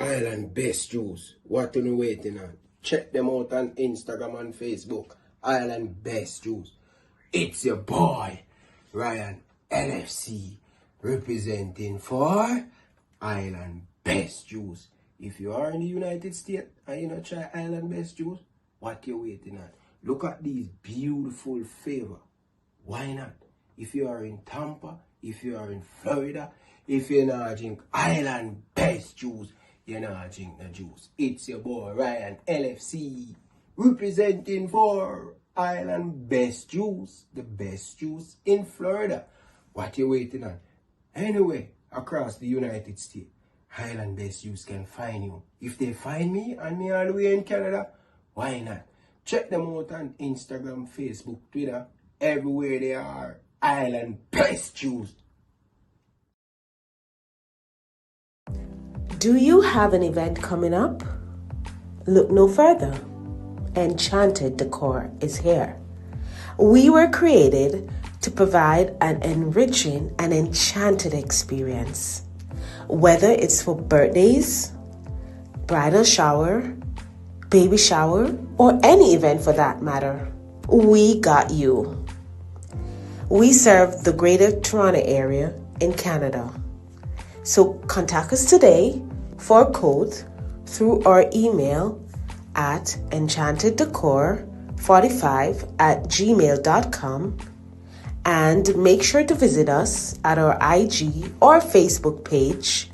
Island Best Juice. What are you waiting on? Check them out on Instagram and Facebook. Island Best Juice. It's your boy, Ryan LFC, representing for Island Best Juice. If you are in the United States and you not try Island Best Juice, what you waiting on? Look at these beautiful flavor. Why not? If you are in Tampa, if you are in Florida, if you not drink Island Best Juice, you not drink no juice. It's your boy Ryan LFC, representing for Island Best Juice, the best juice in Florida. What you waiting on? Anyway, across the United States, Island Best Juice can find you. If they find me and me all the way in Canada, why not? Check them out on Instagram, Facebook, Twitter, everywhere they are. Island Best Juice. Do you have an event coming up? Look no further. Enchanted Decor is here. We were created to provide an enriching and enchanted experience. Whether it's for birthdays, bridal shower, baby shower, or any event for that matter, we got you. We serve the Greater Toronto Area in Canada. So contact us today for a quote through our email at enchanteddecor45@gmail.com, and make sure to visit us at our IG or Facebook page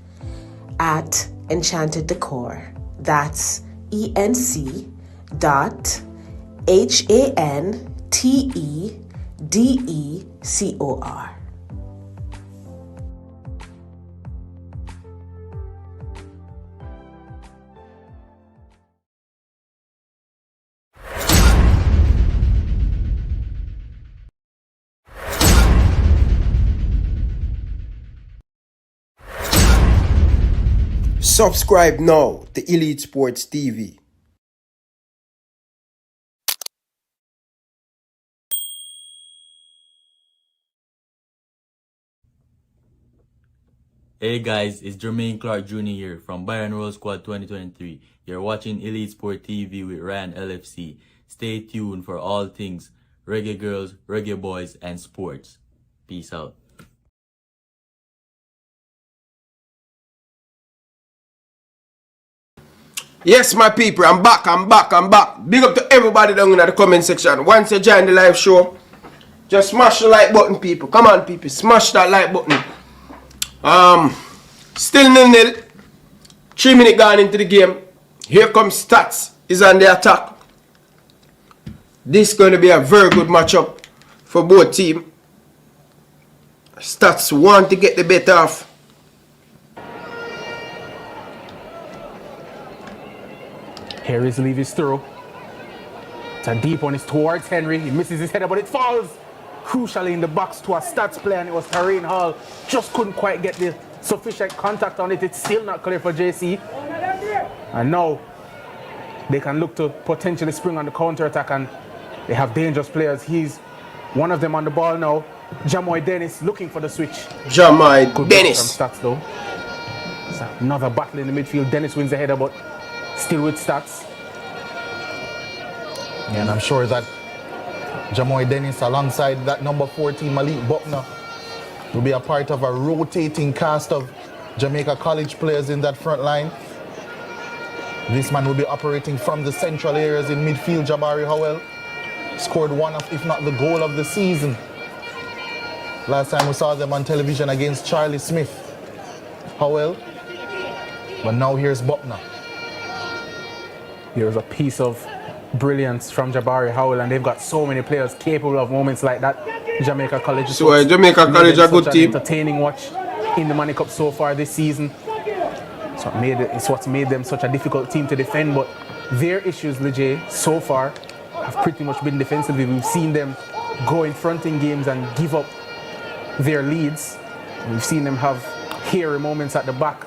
at Enchanted Decor. That's ENC.HANTEDECOR. Subscribe now to Elite Sports TV. Hey guys, it's Jermaine Clark Jr. here from Bayern Roll Squad 2023. You're watching Elite Sport TV with Ryan LFC. Stay tuned for all things reggae girls, reggae boys, and sports. Peace out. Yes, my people, I'm back. Big up to everybody down in the comment section. Once you join the live show, just smash the like button, people. Come on, people, smash that like button. Still 0-0. 3 minutes gone into the game. Here comes Staths. Is on the attack. This is going to be a very good matchup for both teams. Staths want to get the better off. Here is Levy's throw. It's a deep one. It's towards Henry. He misses his header, but it falls crucially in the box to a Staths player, and it was Tareen Hall. Just couldn't quite get the sufficient contact on it. It's still not clear for JC. And now they can look to potentially spring on the counter-attack, and they have dangerous players. He's one of them on the ball now. Jamoy Dennis looking for the switch. Jamoy Dennis. From Staths though. It's another battle in the midfield. Dennis wins the header, but still with Staths. Yeah, and I'm sure that Jamoy Dennis alongside that number 14 Malik Buckner will be a part of a rotating cast of Jamaica College players in that front line. This man will be operating from the central areas in midfield. Jabari Howell scored one of, if not the goal of the season. Last time we saw them on television against Charlie Smith. Howell. But now here's Buckner. Here's a piece of brilliance from Jabari Howell, and they've got so many players capable of moments like that. Jamaica College. So Jamaica College a good team. Entertaining watch in the Money Cup so far this season. So it's what's made them such a difficult team to defend, but their issues, Lejay, so far have pretty much been defensively. We've seen them go in front in games and give up their leads. We've seen them have hairy moments at the back.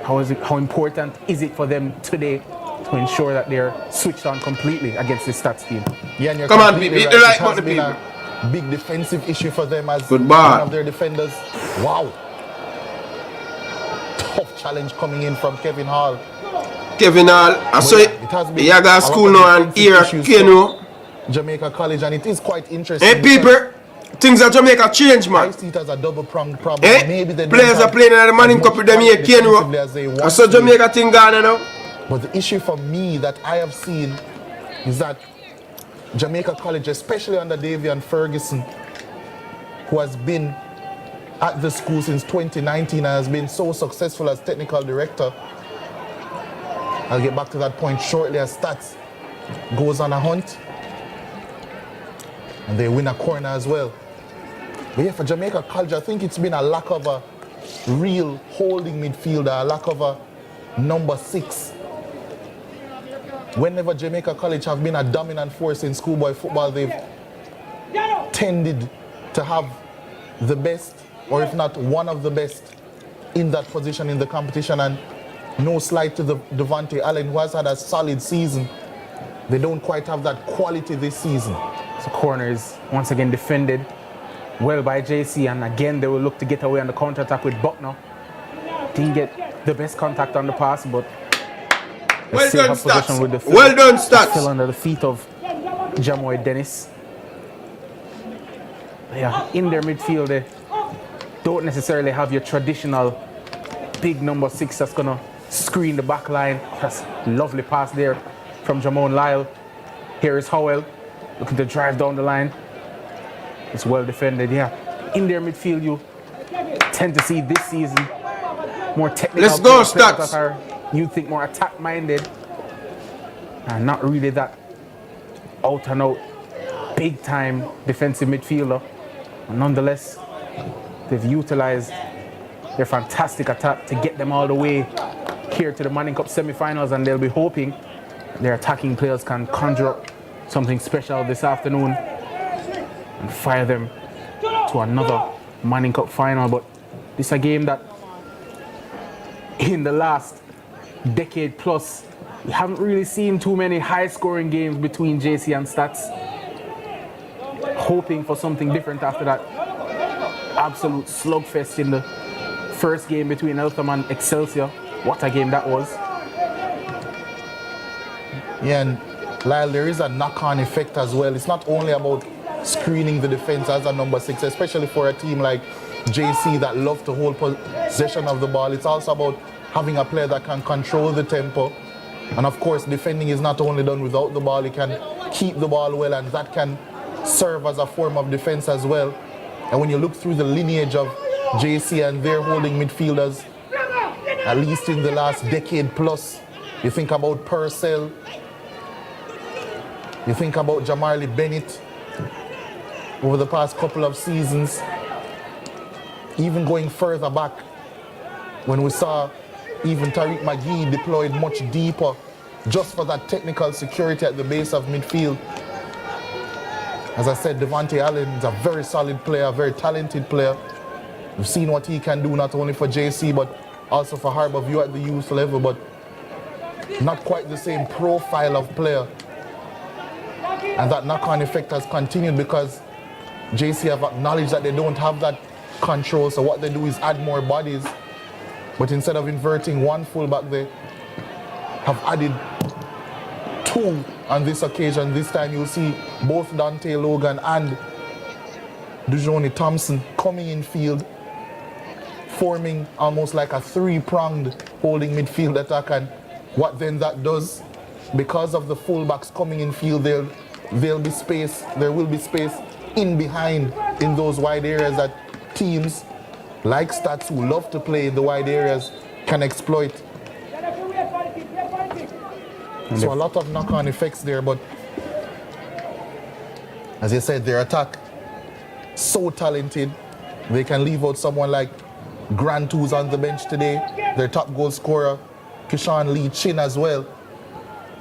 How important is it for them today to ensure that they're switched on completely against the Staths team? Yeah, and you're come on, people, hit the like button, people. A big defensive issue for them as good one of their defenders. Wow. tough challenge coming in from Kevin Hall. Kevin Hall, I saw it. He got school now and here at Keno. Jamaica College, and it is quite interesting. Hey people, things at Jamaica change, man. I see it as a double-pronged problem. Hey, maybe they players are playing in the Manning Cup with them here, Keno. I saw Jamaica thing gone now. But the issue for me that I have seen is that Jamaica College, especially under Davian Ferguson, who has been at the school since 2019 and has been so successful as technical director. I'll get back to that point shortly as Staths goes on a hunt. And they win a corner as well. But yeah, for Jamaica College, I think it's been a lack of a real holding midfielder, a lack of a number 6. Whenever Jamaica College have been a dominant force in schoolboy football, they've tended to have the best, or if not one of the best, in that position in the competition. And no slight to the Devontae Allen, who has had a solid season. They don't quite have that quality this season. So corner is once again defended well by JC, and again they will look to get away on the counter-attack with Buckner. Didn't get the best contact on the pass, but well done, Staths. Well done, Staths. Still under the feet of Jamoy Dennis. Yeah, in their midfield, they don't necessarily have your traditional big number 6 that's gonna screen the back line. That's a lovely pass there from Jamon Lyle. Here is Howell looking to drive down the line. It's well defended, yeah. In their midfield, you tend to see this season more technical. Let's go, Staths. That are, you think, more attack-minded, and not really that out-and-out, big-time defensive midfielder. And nonetheless, they've utilized their fantastic attack to get them all the way here to the Manning Cup semi-finals, and they'll be hoping their attacking players can conjure up something special this afternoon and fire them to another Manning Cup final. But this is a game that in the last decade plus, we haven't really seen too many high-scoring games between JC and Staths. Hoping for something different after that absolute slugfest in the first game between Eltham and Excelsior. What a game that was. Yeah, and Lyle, there is a knock-on effect as well. It's not only about screening the defense as a number 6, especially for a team like JC that love to hold possession of the ball. It's also about having a player that can control the tempo. And of course, defending is not only done without the ball, you can keep the ball well, and that can serve as a form of defense as well. And when you look through the lineage of JC and their holding midfielders, at least in the last decade plus, you think about Purcell, you think about Jamarly Bennett over the past couple of seasons, even going further back when we saw even Tariq McGee deployed much deeper just for that technical security at the base of midfield. As I said, Devontae Allen is a very solid player, a very talented player. We've seen what he can do not only for JC but also for Harborview at the youth level, but not quite the same profile of player. And that knock-on effect has continued because JC have acknowledged that they don't have that control, so what they do is add more bodies. But instead of inverting one fullback, they have added 2 on this occasion. This time you'll see both Dante Logan and Dujoni Thompson coming in field, forming almost like a 3-pronged holding midfield attack. And what then that does, because of the fullbacks coming in field, there will be space in behind in those wide areas that teams like Staths, who love to play in the wide areas, can exploit. So a lot of knock-on effects there, but as you said, their attack so talented. They can leave out someone like Grant, who's on the bench today, their top goal scorer, Kishan Lee Chin as well,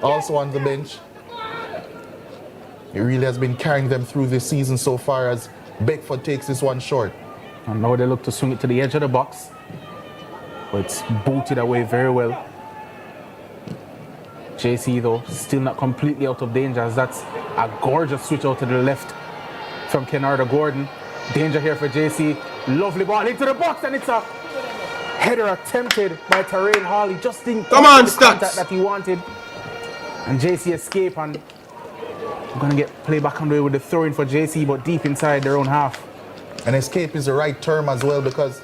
also on the bench. It really has been carrying them through this season so far as Beckford takes this one short. And now they look to swing it to the edge of the box, but it's booted away very well. JC though, still not completely out of danger, as that's a gorgeous switch out to the left from Kenarda Gordon. Danger here for JC. Lovely ball into the box, and it's a Header attempted by Terrain Hall. He just didn't Come get on, the Staths. contact that he wanted. And JC escape, and we're going to get play back on the way with the throw-in for JC, but deep inside their own half. And escape is the right term as well, because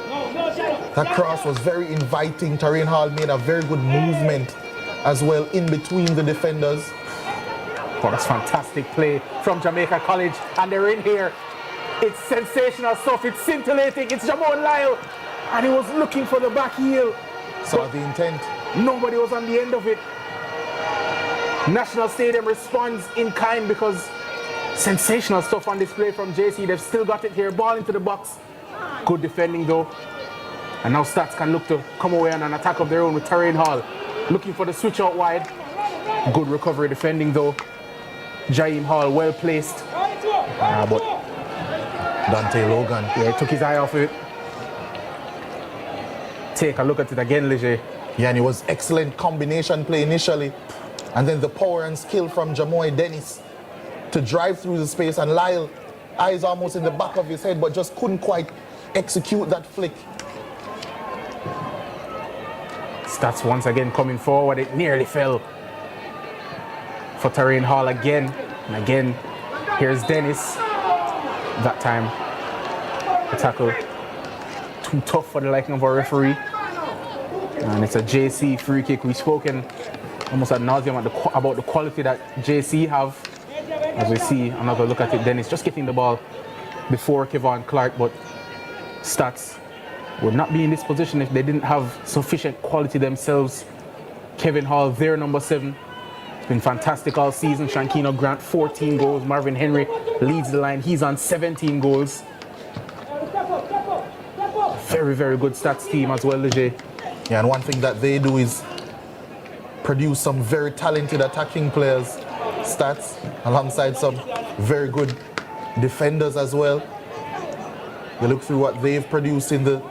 that cross was very inviting. Terrain Hall made a very good movement as well in between the defenders. Oh, that's fantastic play from Jamaica College, and they're in here. It's sensational stuff. It's scintillating. It's Jamon Lyle, and he was looking for the back heel. Saw the intent. Nobody was on the end of it. National Stadium responds in kind because sensational stuff on display from JC. They've still got it here. Ball into the box. Good defending though. And now Staths can look to come away on an attack of their own with Terrain Hall. Looking for the switch out wide. Good recovery defending though. Jaheim Hall well placed. But Dante Logan. yeah, he took his eye off it. Take a look at it again, Leger. Yeah, and it was excellent combination play initially. And then the power and skill from Jamoy Dennis to drive through the space. And Lyle, eyes almost in the back of his head, but just couldn't quite execute that flick. Staths once again coming forward. It nearly fell for Terrain Hall again. And again, here's Dennis. That time, the tackle too tough for the liking of our referee. And it's a JC free kick. We've spoken almost ad nauseum about the quality that JC have. As we see another look at it, Dennis just getting the ball before Kevon Clark, but Staths would not be in this position if they didn't have sufficient quality themselves. Kevin Hall, their number 7, been fantastic all season. Shankino Grant, 14 goals. Marvin Henry leads the line. He's on 17 goals. Very, very good Staths team as well, Leger. Yeah, and one thing that they do is produce some very talented attacking players, Staths, alongside some very good defenders as well. You look through what they've produced in the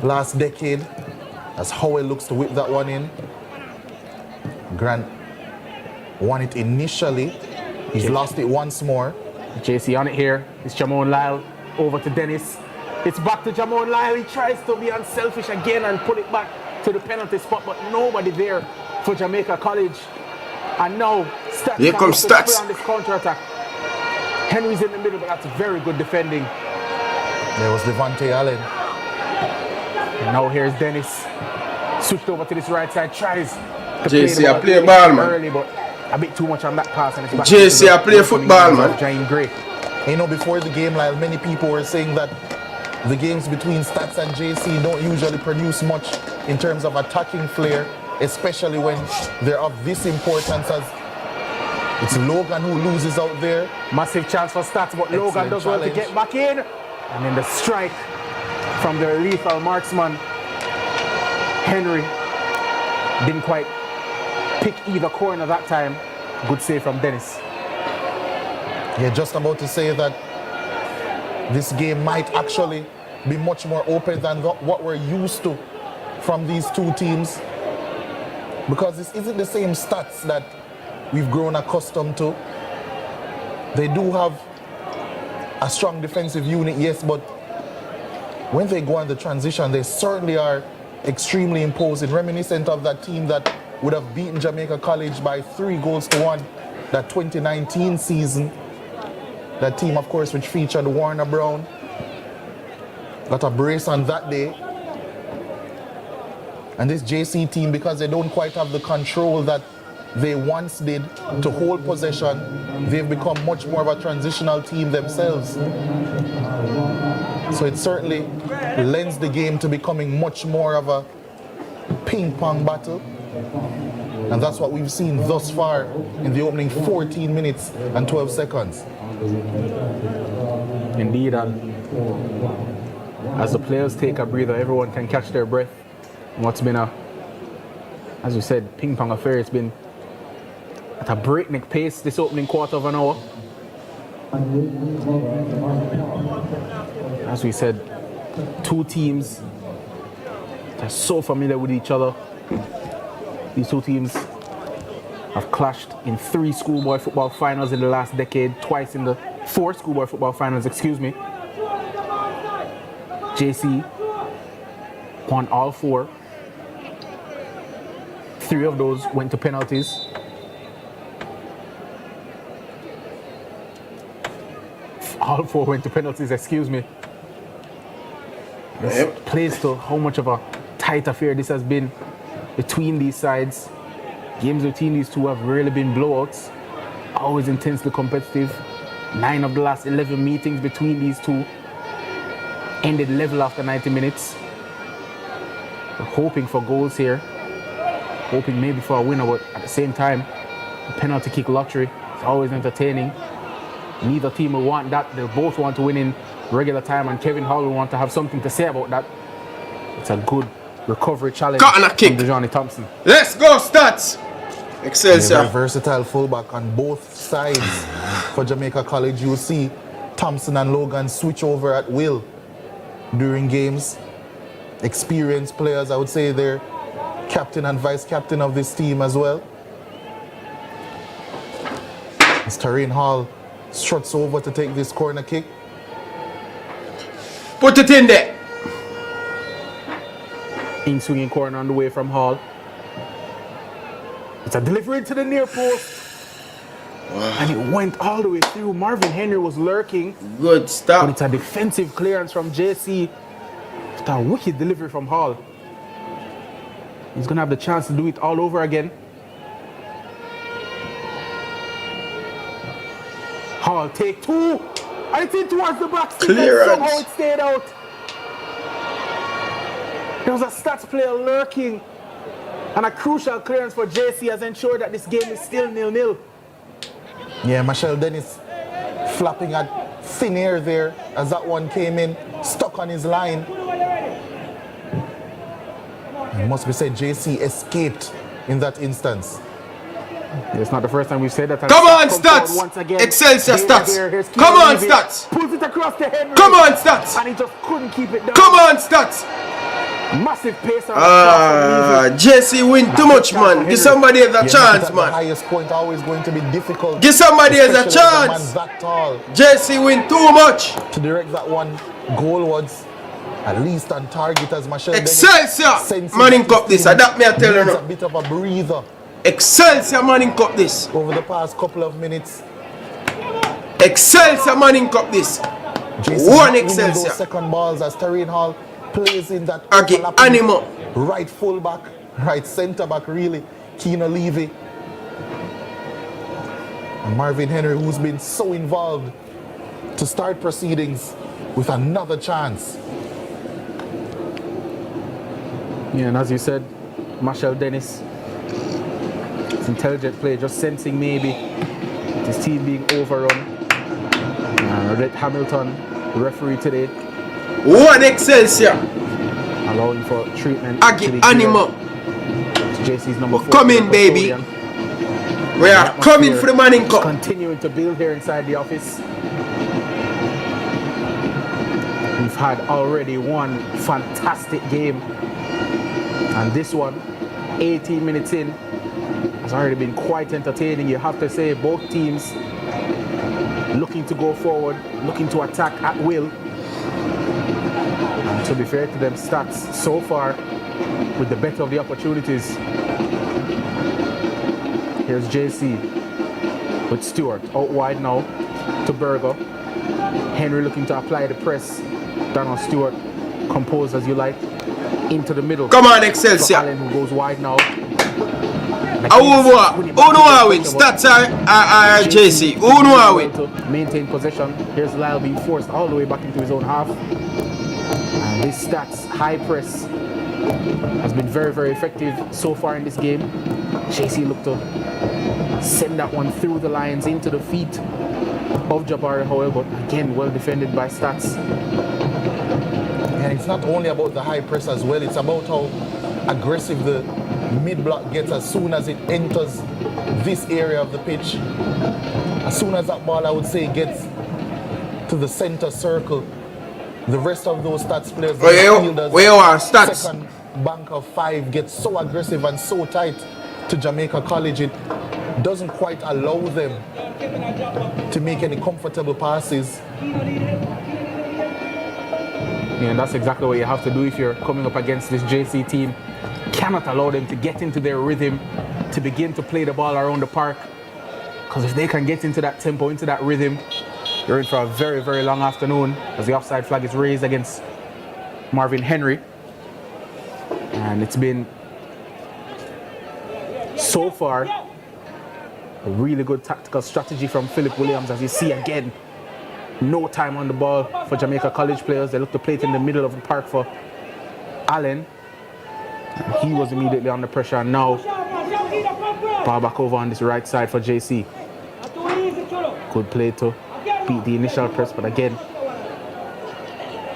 last decade, as Howell looks to whip that one in. Grant won it initially. He's lost it once more. JC on it here. It's Jamon Lyle over to Dennis. It's back to Jamon Lyle. He tries to be unselfish again and pull it back to the penalty spot, but nobody there for Jamaica College. And now Staths Here comes Staths on this counter attack. Henry's in the middle, but that's very good defending. There was Devontae Allen. And now here's Dennis. Switched over to this right side. Tries to JC, I play really ball, man. early, but a bit too much on that pass. And it's back JC, to the I play football, man. Jaheim Gray. You know, before the game, Lyle, many people were saying that the games between Staths and JC don't usually produce much in terms of attacking flair, especially when they're of this importance as it's Logan who loses out there. Massive chance for Staths, but Excellent Logan does well to challenge. get back in. And then the strike from their lethal marksman, Henry. Didn't quite pick either corner that time. Good save from Dennis. Yeah, just about to say that this game might actually be much more open than what we're used to from these two teams, because this isn't the same Staths that we've grown accustomed to. They do have a strong defensive unit, yes, but when they go on the transition, they certainly are extremely imposing, reminiscent of that team that would have beaten Jamaica College by 3-1, that 2019 season. That team, of course, which featured Warner Brown. Got a brace on that day. And this JC team, because they don't quite have the control that they once did to hold possession, they've become much more of a transitional team themselves. So it certainly lends the game to becoming much more of a ping-pong battle. And that's what we've seen thus far in the opening 14 minutes and 12 seconds. Indeed, and as the players take a breather, everyone can catch their breath. What's been a, as we said, ping-pong affair. It's been at a breakneck pace this opening quarter of an hour. As we said, two teams are so familiar with each other. These two teams have clashed in 3 schoolboy football finals in the last decade, twice in the 4 schoolboy football finals, excuse me. JC won all 4. 3 of those went to penalties. All 4 went to penalties, excuse me. This plays to how much of a tight affair this has been between these sides. Games between these two have really been blowouts, always intensely competitive. 9 of the last 11 meetings between these two ended level after 90 minutes. We're hoping for goals here, hoping maybe for a winner, but at the same time, the penalty kick lottery is always entertaining. Neither team will want that. They both want to win in regular time, and Kevin Hall will want to have something to say about that. It's a good recovery challenge Cut and a kick. from Johnny Thompson. Let's go, Staths. Excelsior. Very versatile fullback on both sides for Jamaica College. You see Thompson and Logan switch over at will during games. Experienced players, I would say they're captain and vice captain of this team as well. As Tareen Hall struts over to take this corner kick. Put it in there. In swinging corner on the way from Hall. It's a delivery to the near post. And it went all the way through. Marvin Henry was lurking. Good But stop. it's a defensive clearance from JC. It's a wicked delivery from Hall. He's going to have the chance to do it all over again. Hall, take 2. And it's in towards the back stick, and Clearance. somehow it stayed out. There was a Staths player lurking. And a crucial clearance for JC has ensured that this game is still 0-0. Yeah, Michelle Dennis flapping at thin air there as that one came in, stuck on his line. It must be said JC escaped in that instance. It's not the first time we've said that. Come on, Staths comes Staths. forward once again. Excelsior, Here, Staths. here's Come on, Levy. Staths. Pulls it across the Henry. Come on, Staths. And he just couldn't keep it down. Come on, Staths. Massive pace on the cross from Levy. JC win too much, man. Give somebody else a Yeah, chance, at the man. highest point always going to be difficult. Give somebody else a especially with chance. man that tall. JC win too much. To direct that one goalwards, at least on target as Michelle Dennis. Excelsior. Sensitive Manning Cup this. Adapt me, I tell you needs now. a bit of a breather Excelsior Manning Cup this. over the past couple of minutes. Excelsior Manning Cup this. JC One not winning Excelsior. those second balls as Tareen Hall plays in that Agi overlapping animal. right full back, right centre back really, Keena Levy. And Marvin Henry, who's been so involved to start proceedings with another chance. Yeah, and as you said, Michelle Dennis, it's intelligent play, just sensing maybe his team being overrun. Red Hamilton, the referee today, One Excelsior. allowing for treatment. Agi animal. JC's number 4. Come in, baby. We are coming for the Manning Cup. Continuing to build here inside the office. We've had already one fantastic game. And this one, 18 minutes in, has already been quite entertaining. You have to say both teams looking to go forward, looking to attack at will. And to be fair to them, Staths so far with the better of the opportunities. Here's JC with Stewart out wide now to Berger. Henry looking to apply the press. Down on Stewart, composed as you like, into the middle. Come on, For Excelsior. Allen, who goes wide now. Who know I win? Staths are JC. Who know I win? To maintain possession. Here's Lyle being forced all the way back into his own half. And this Staths high press has been very, very effective so far in this game. JC looked to send that one through the lines into the feet of Jabari Howell, but again, well defended by Staths. And it's not only about the high press as well, it's about how aggressive the mid-block gets as soon as it enters this area of the pitch. As soon as that ball, I would say, gets to the center circle, the rest of those Staths players, Where you are, Staths? second bank of 5 gets so aggressive and so tight to Jamaica College, it doesn't quite allow them to make any comfortable passes. Yeah, and that's exactly what you have to do if you're coming up against this JC team. Cannot allow them to get into their rhythm, to begin to play the ball around the park. Because if they can get into that tempo, into that rhythm, you're in for a very, very long afternoon as the offside flag is raised against Marvin Henry. And it's been, so far, a really good tactical strategy from Philip Williams. As you see again, no time on the ball for Jamaica College players. They look to play it in the middle of the park for Allen. And he was immediately under pressure, and now ball back over on this right side for JC. Good play to beat the initial press, but again,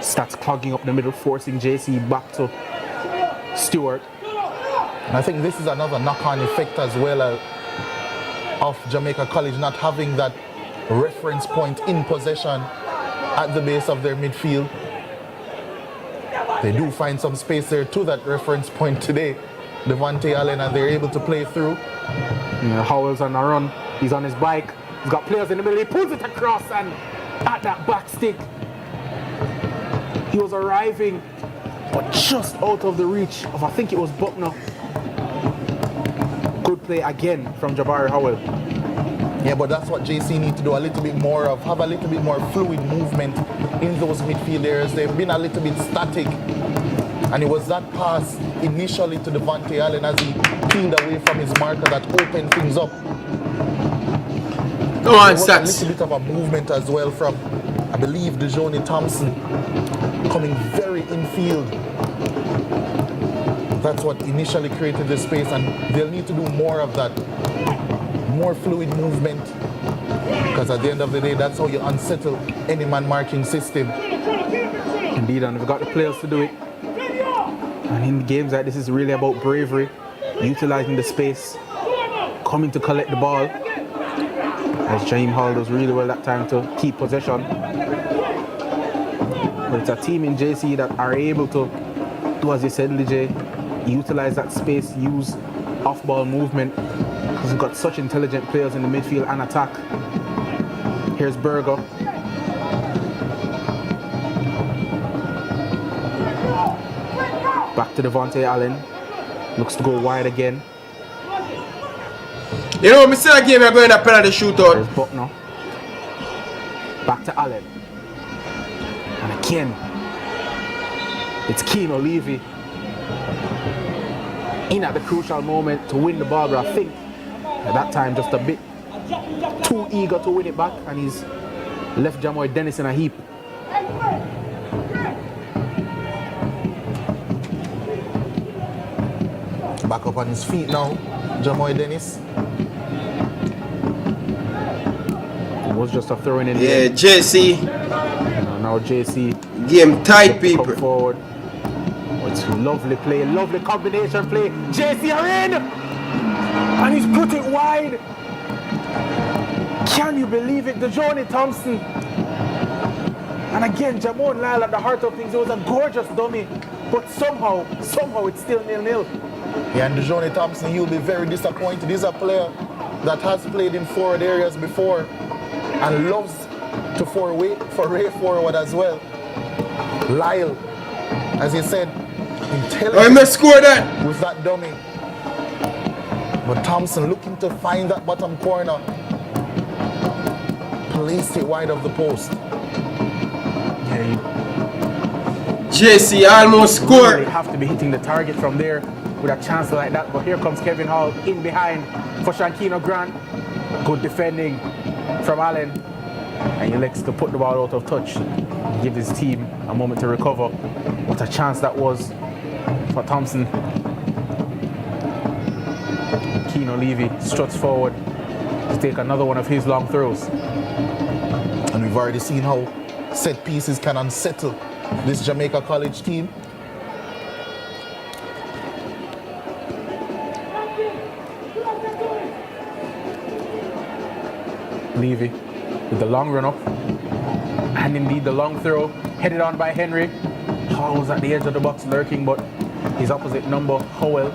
Staths clogging up the middle, forcing JC back to Stewart. And I think this is another knock-on effect as well of Jamaica College not having that reference point in possession at the base of their midfield. They do find some space there to that reference point today, Devontae Allen, and they're able to play through. Yeah, Howell's on a run. He's on his bike. He's got players in the middle. He pulls it across, and at that back stick, he was arriving, but just out of the reach of, I think it was Buckner. Good play again from Jabari Howell. Yeah, but that's what JC need to do a little bit more of, have a little bit more fluid movement in those midfield areas. They've been a little bit static. And it was that pass initially to Devontae Allen as he peeled away from his marker that opened things up. Go on, Staths. A little bit of a movement as well from, I believe, DeJohnny Thompson coming very infield. That's what initially created the space, and they'll need to do more of that. More fluid movement, because at the end of the day, that's how you unsettle any man marking system. Indeed, and we've got the players to do it. And in games like this, is really about bravery, utilizing the space, coming to collect the ball. As Jaheim Hall does really well that time to keep possession. But it's a team in JC that are able to do, as you said, Lijay, utilize that space, use off-ball movement. Because we've got such intelligent players in the midfield and attack. Here's Berger. Back to Devontae Allen. Looks to go wide again. You know, me say again, we're going to penalty shootout. There's Buckner. Back to Allen. And again, it's Keane O'Leary in at the crucial moment to win the ball, but I think at that time just a bit too eager to win it back, and he's left Jamoy Dennis in a heap. Back up on his feet now, Jamoy Dennis. It was just a throw in. Yeah, JC. Now JC. Game tight, people. Come forward. Oh, it's lovely play, lovely combination play. JC are in! And he's put it wide. Can you believe it? DeJohnny Thompson. And again, Jamon Lyle at the heart of things. It was a gorgeous dummy. But somehow it's still 0-0. Yeah, and DeJohnny Thompson, he'll be very disappointed. He's a player that has played in forward areas before and loves to foray forward as well. Lyle, as he said, intelligent. I must score that with that dummy. But Thompson looking to find that bottom corner. Placed it wide of the post. JC almost scored. They have to be hitting the target from there with a chance like that. But here comes Kevin Hall in behind for Shankino Grant. Good defending from Allen. And he elects to put the ball out of touch. Give his team a moment to recover. What a chance that was for Thompson. Keane Levy struts forward to take another one of his long throws. And we've already seen how set pieces can unsettle this Jamaica College team. Levy with the long run up. And indeed the long throw headed on by Henry. Howell's at the edge of the box lurking, but his opposite number, Howell,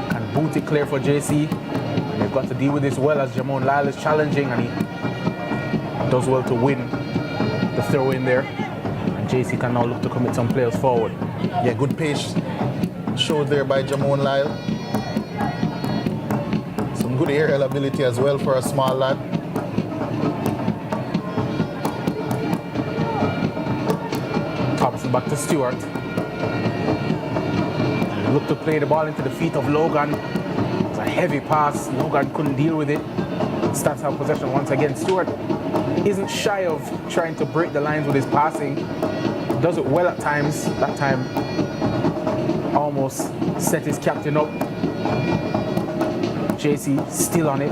can boot it clear for JC. And they've got to deal with this well as Jamon Lyle is challenging, and he does well to win the throw in there. And JC can now look to commit some players forward. Yeah, good pace showed there by Jamon Lyle. Some good aerial ability as well for a small lad. Thompson back to Stewart. Look to play the ball into the feet of Logan. It's a heavy pass. Logan couldn't deal with it. Staths have possession once again. Stewart isn't shy of trying to break the lines with his passing. Does it well at times. That time almost set his captain up. JC still on it.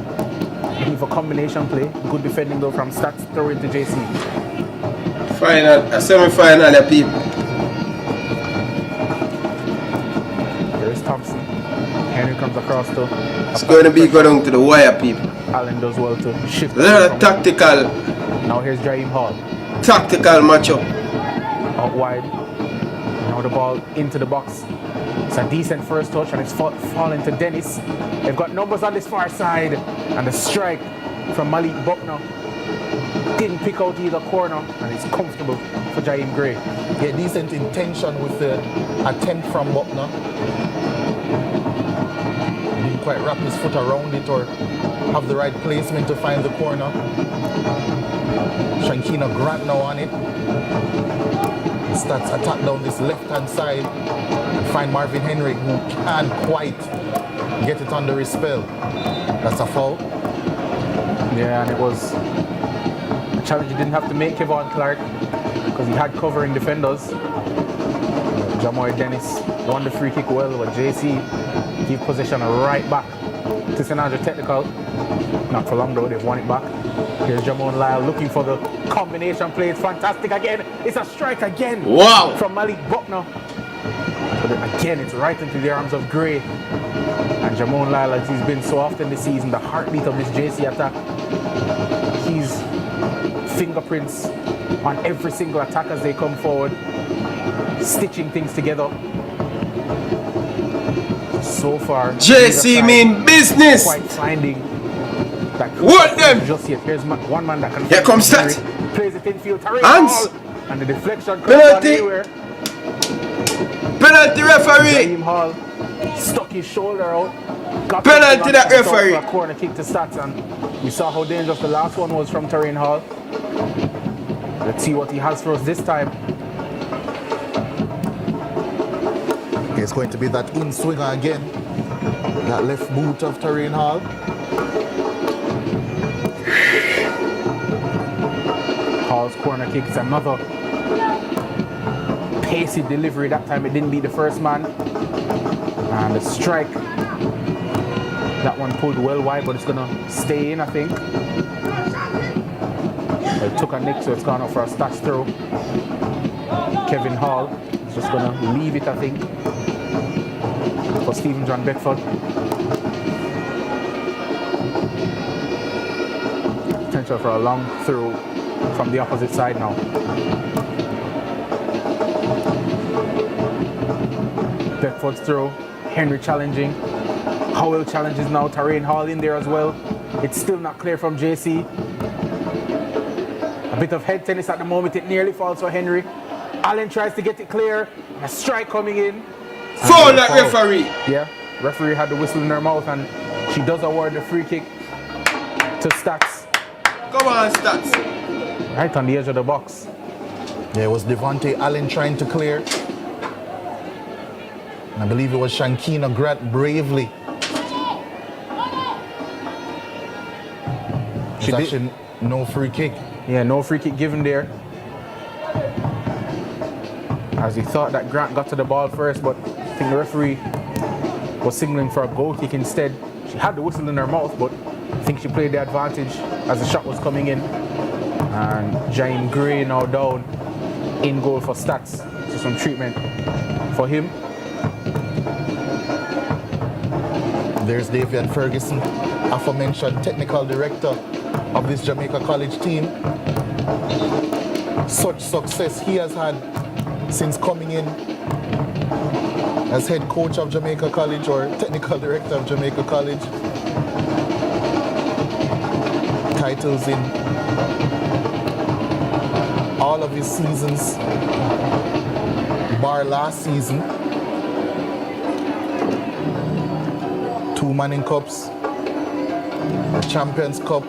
Looking for combination play. Good defending though from Staths. Throw into JC. Final, a semi-final, the people. There's Thompson. Henry comes across to. It's going to be going to the wire, people. Allen does well to shift. A lot of tactical Now here's Jaheim Hall. Tactical matchup. Out wide. Now the ball into the box. It's a decent first touch and it's falling to Dennis. They've got numbers on this far side. And the strike from Malik Buckner didn't pick out either corner and it's comfortable for Jaheim Gray. Yeah, decent intention with the attempt from Buckner. Didn't quite wrap his foot around it or have the right placement to find the corner. Shankina Grant now on it. Staths attack down this left-hand side and find Marvin Henry, who can't quite get it under his spell. That's a foul. Yeah, and it was a challenge he didn't have to make, Kevon Clark, because he had covering defenders. Jamoy Dennis won the free kick well, but JC give possession right back to St. Andrew Technical. Not for long though, they've won it back. Here's Jamon Lyle looking for the combination play. It's fantastic again. It's a strike again. Wow. From Malik Buckner. But again, it's right into the arms of Gray. And Jamon Lyle, as he's been so often this season, the heartbeat of this JC attack. His fingerprints on every single attack as they come forward, stitching things together. So far, JC mean business. Quite finding that what them? Just yet. Here's one man that can. Here comes Staths. Plays it infield. Hands. And the deflection comes Penalty. anywhere. Penalty referee. Jaheim Hall stuck his shoulder out. Got Penalty that referee. A corner kick to Staths, and we saw how dangerous the last one was from Terrain Hall. Let's see what he has for us this time. It's going to be that in-swinger again. That left boot of Terrain Hall. Hall's corner kick is another pacey delivery. That time it didn't beat the first man. And the strike. That one pulled well wide, but it's going to stay in, I think. It took a nick, so it's gone up for a Staths throw. Kevin Hall is just going to leave it, I think, for Stephen John Beckford. Potential for a long throw from the opposite side now. Beckford's throw. Henry challenging. Howell challenges now. Terrain Hall in there as well. It's still not clear from JC. A bit of head tennis at the moment. It nearly falls for Henry. Allen tries to get it clear. A strike coming in. Foul that referee. Yeah, referee had the whistle in her mouth and she does award the free kick to Staths. Come on, Staths. Right on the edge of the box. Yeah, it was Devontae Allen trying to clear. And I believe it was Shankina Grant bravely. It's actually no free kick. Yeah, no free kick given there. As he thought that Grant got to the ball first, but I think the referee was signaling for a goal kick instead. She had the whistle in her mouth, but I think she played the advantage as the shot was coming in. And Jaheim Gray now down in goal for Staths. So some treatment for him. There's David Ferguson, aforementioned technical director of this Jamaica College team. Such success he has had since coming in as head coach of Jamaica College or technical director of Jamaica College. Titles in all all of his seasons, bar last season. 2 Manning Cups, a Champions Cup,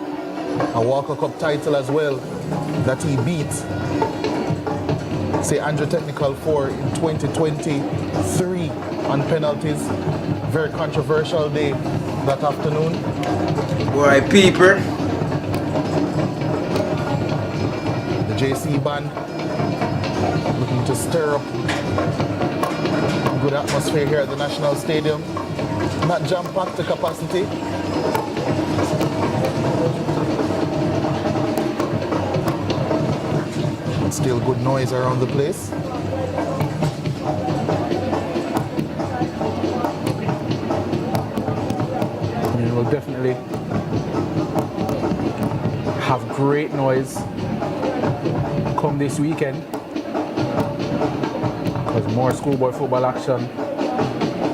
a Walker Cup title as well that he beat St. Andrew Technical for in 2023 on penalties. Very controversial day that afternoon. Boy, peeper. The JC band looking to stir up a good atmosphere here at the National Stadium. Not jam-packed to capacity. But still good noise around the place. And we'll definitely have great noise come this weekend, because more schoolboy football action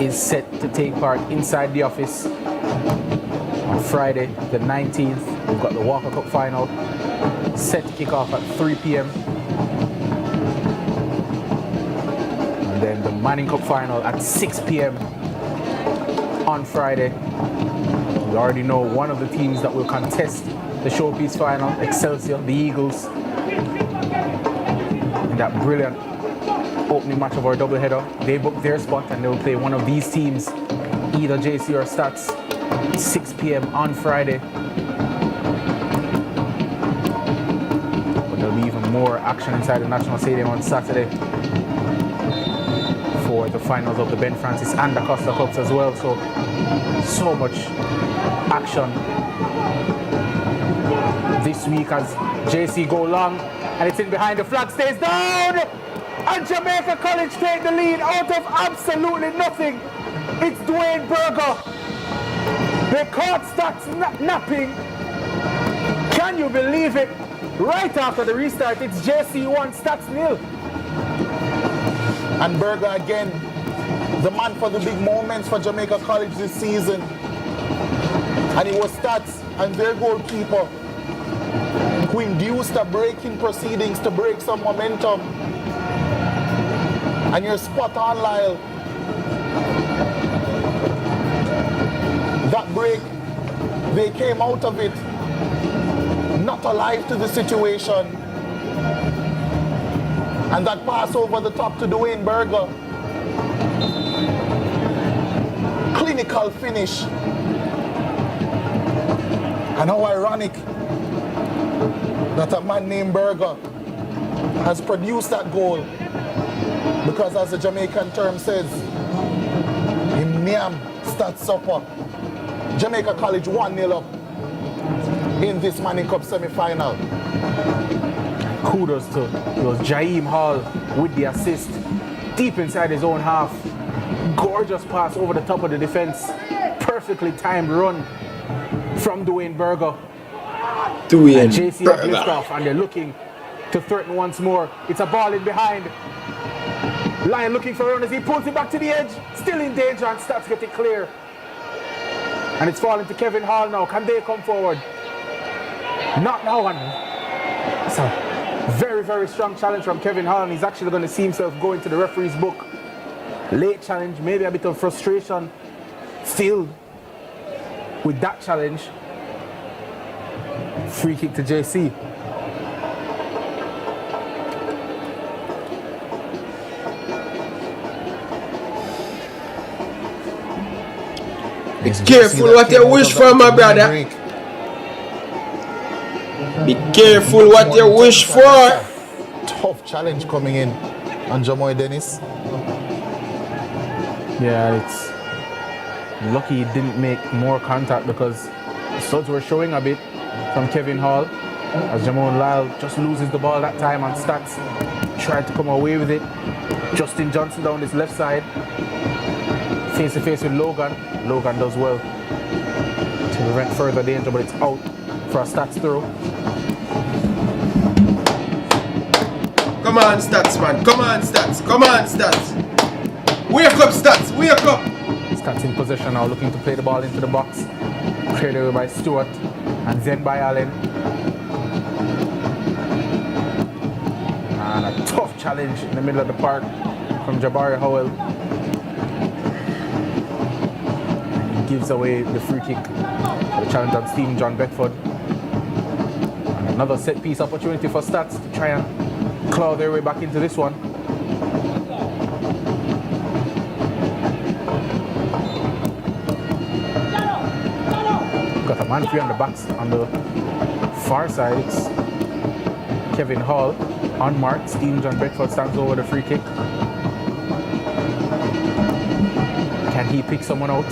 is set to take part inside the office on Friday the 19th. We've got the Walker Cup final set to kick off at 3 p.m. and then the Manning Cup final at 6 p.m. on Friday. We already know one of the teams that will contest the showpiece final, Excelsior, the Eagles, in that brilliant opening match of our doubleheader. They booked their spot and they'll play one of these teams, either JC or Staths, 6 p.m. on Friday. But there'll be even more action inside the National Stadium on Saturday for the finals of the Ben Francis and the Costa Cups as well. So much action this week as JC go long, and it's in behind, the flag stays down, and Jamaica College take the lead out of absolutely nothing. It's Dwayne Berger. They caught Staths napping. Can you believe it? Right after the restart, it's JC 1, Staths 0. And Berger again, the man for the big moments for Jamaica College this season. And it was Staths and their goalkeeper who induced a breaking proceedings to break some momentum. And you're spot on, Lyle. That break, they came out of it not alive to the situation. And that pass over the top to Dwayne Berger. Clinical finish. And how ironic that a man named Berger has produced that goal, because as the Jamaican term says, him name Staths supper. Jamaica College 1-0 up in this Manning Cup semi-final. Kudos to Jaheim Hall with the assist deep inside his own half. Gorgeous pass over the top of the defense. Perfectly timed run from Dwayne Berger. And JC have lift off and they're looking to threaten once more. It's a ball in behind. Lion looking for runners. He pulls it back to the edge. Still in danger, and Staths get it clear. And it's falling to Kevin Hall now. Can they come forward? Not now. It's a very, very strong challenge from Kevin Hall, and he's actually going to see himself go into the referee's book. Late challenge, maybe a bit of frustration filled with that challenge. Free kick to JC. Be careful what you wish for, my brother. Be careful what you wish for. Tough challenge coming in on Jamoy Dennis. Yeah, it's lucky he didn't make more contact, because the studs were showing a bit from Kevin Hall as Jamon Lyle just loses the ball that time, and Staths tried to come away with it. Justin Johnson down his left side, face to face with Logan. Logan does well to prevent further danger, but it's out for a Staths throw. Come on, Staths, man. Come on, Staths. Come on, Staths. Wake up, Staths. Wake up. Staths in possession now, looking to play the ball into the box. Cleared away by Stewart and then by Allen. And a tough challenge in the middle of the park from Jabari Howell. He gives away the free kick. The challenge on Stephen John Beckford. And another set piece opportunity for Staths to try and claw their way back into this one. Got a man free on the backs on the far side. It's Kevin Hall unmarked. Stephen John Beckford stands over the free kick. Can he pick someone out?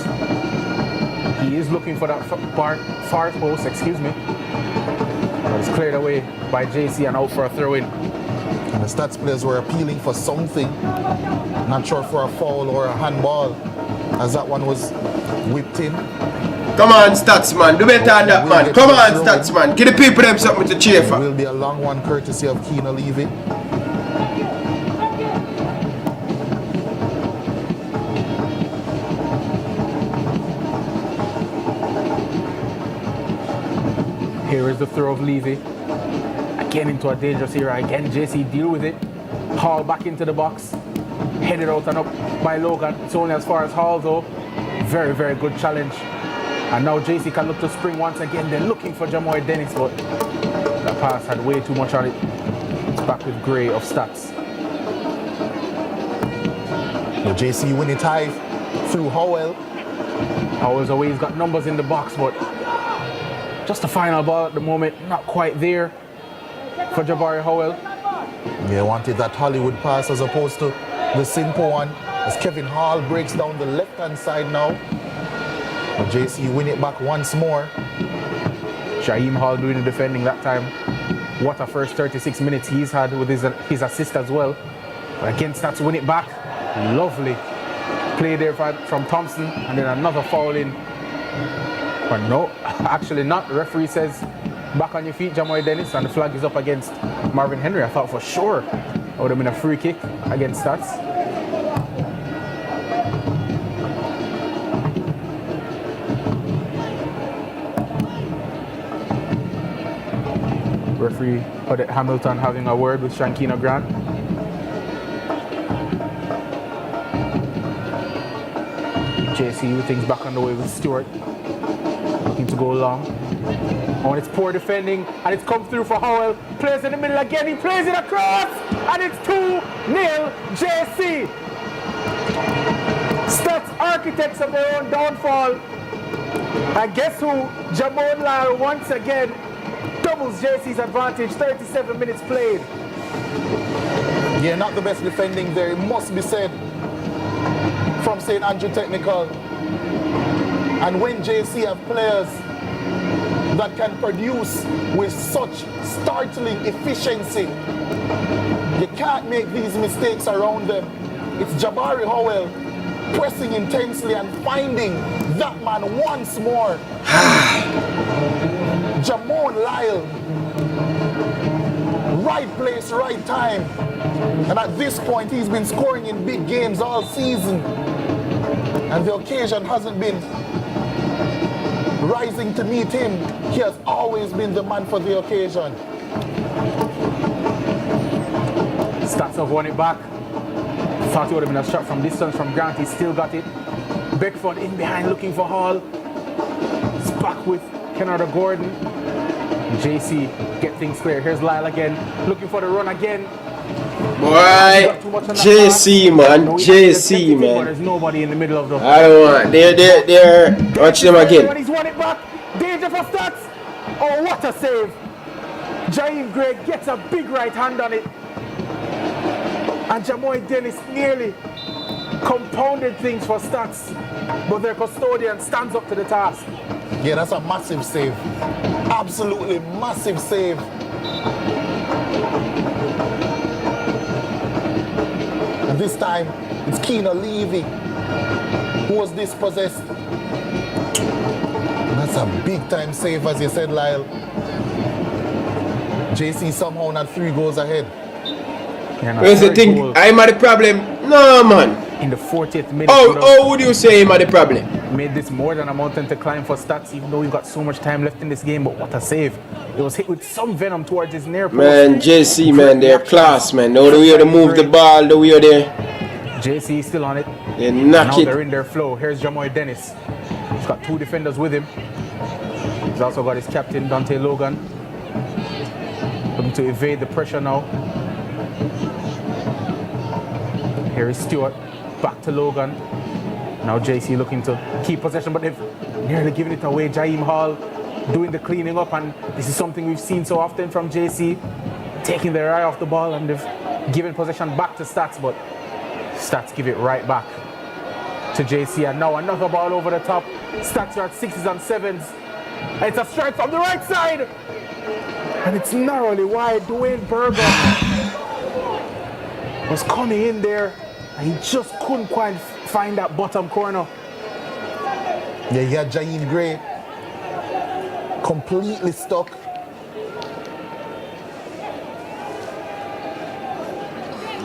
He is looking for that far post, excuse me. But it's cleared away by JC and out for a throw-in. And the Staths players were appealing for something. Not sure for a foul or a handball, as that one was whipped in. Come on, Staths man, do better than that, man. Come on, Staths man, give the people them something to cheer for. It will be a long one courtesy of Keena Levy. Here is the throw of Levy. Again into a dangerous area. Again, JC deal with it. Hall back into the box. Headed out and up by Logan. It's only as far as Hall though. Very, very good challenge. And now JC can look to spring once again. They're looking for Jamoy Dennis, but that pass had way too much on it. It's back with Gray of Staths. The JC win it high through Howell. Howell's away, he's got numbers in the box, but just a final ball at the moment, not quite there for Jabari Howell. They wanted that Hollywood pass as opposed to the simple one. As Kevin Hall breaks down the left-hand side now. But JC win it back once more. Shaheem Hall doing the defending that time. What a first 36 minutes he's had with his assist as well. But again, Staths win it back. Lovely play there from Thompson, and then another foul in. But no, actually not. The referee says, back on your feet, Jamoy Dennis, and the flag is up against Marvin Henry. I thought for sure it would have been a free kick against Staths. Referee Odette Hamilton having a word with Shankina Grant. JC with things back on the way with Stewart. Looking to go long. Oh, and it's poor defending, and it's come through for Howell. Plays in the middle again, he plays it across, and it's 2-0 JC. Staths architects of their own downfall. And guess who? Jamon Lyle once again doubles JC's advantage, 37 minutes played. Yeah, not the best defending there, it must be said, from St. Andrew Technical. And when JC have players that can produce with such startling efficiency, you can't make these mistakes around them. It's Jabari Howell pressing intensely and finding that man once more. Jamon Lyle, right place, right time. And at this point, he's been scoring in big games all season. And the occasion hasn't been rising to meet him. He has always been the man for the occasion. Staths have won it back. Thought it would have been a shot from distance from Grant. He still got it. Beckford in behind looking for Hall. It's back with Kennard Gordon. JC get things clear. Here's Lyle again, looking for the run again. Boy, JC man, JC man. There's nobody in the middle of the. I don't want. They're. Watch them again. He's won it back. Danger for Staths. Oh, what a save! Jaheim Gray gets a big right hand on it, and Jamoy Dennis nearly compounded things for Staths, but their custodian stands up to the task. Yeah, that's a massive save. Absolutely massive save. And this time, it's Keena Levy who was dispossessed. And that's a big time save, as you said, Lyle. JC somehow not 3 goals ahead. Where's the thing? I'm at the problem. No, man. in the 40th minute. How would you say him are the problem? Made this more than a mountain to climb for Staths, even though we've got so much time left in this game. But what a save. It was hit with some venom towards his near post. Man, JC, man, they're class, man. Now the way they move the ball, the way they... JC is still on it. They knock now it. They're in their flow. Here's Jamoy Dennis. He's got 2 defenders with him. He's also got his captain, Dante Logan. Looking to evade the pressure now. Here is Stewart. Back to Logan. Now JC looking to keep possession, but they've nearly given it away. Jaheim Hall doing the cleaning up, and this is something we've seen so often from JC. Taking their eye off the ball, and they've given possession back to Staths, but Staths give it right back to JC. And now another ball over the top. Staths are at 6s and 7s. And it's a strike from the right side. And it's narrowly wide. Dwayne Berger was coming in there, and he just couldn't quite find that bottom corner. Yeah, he had Jaheim Gray completely stuck.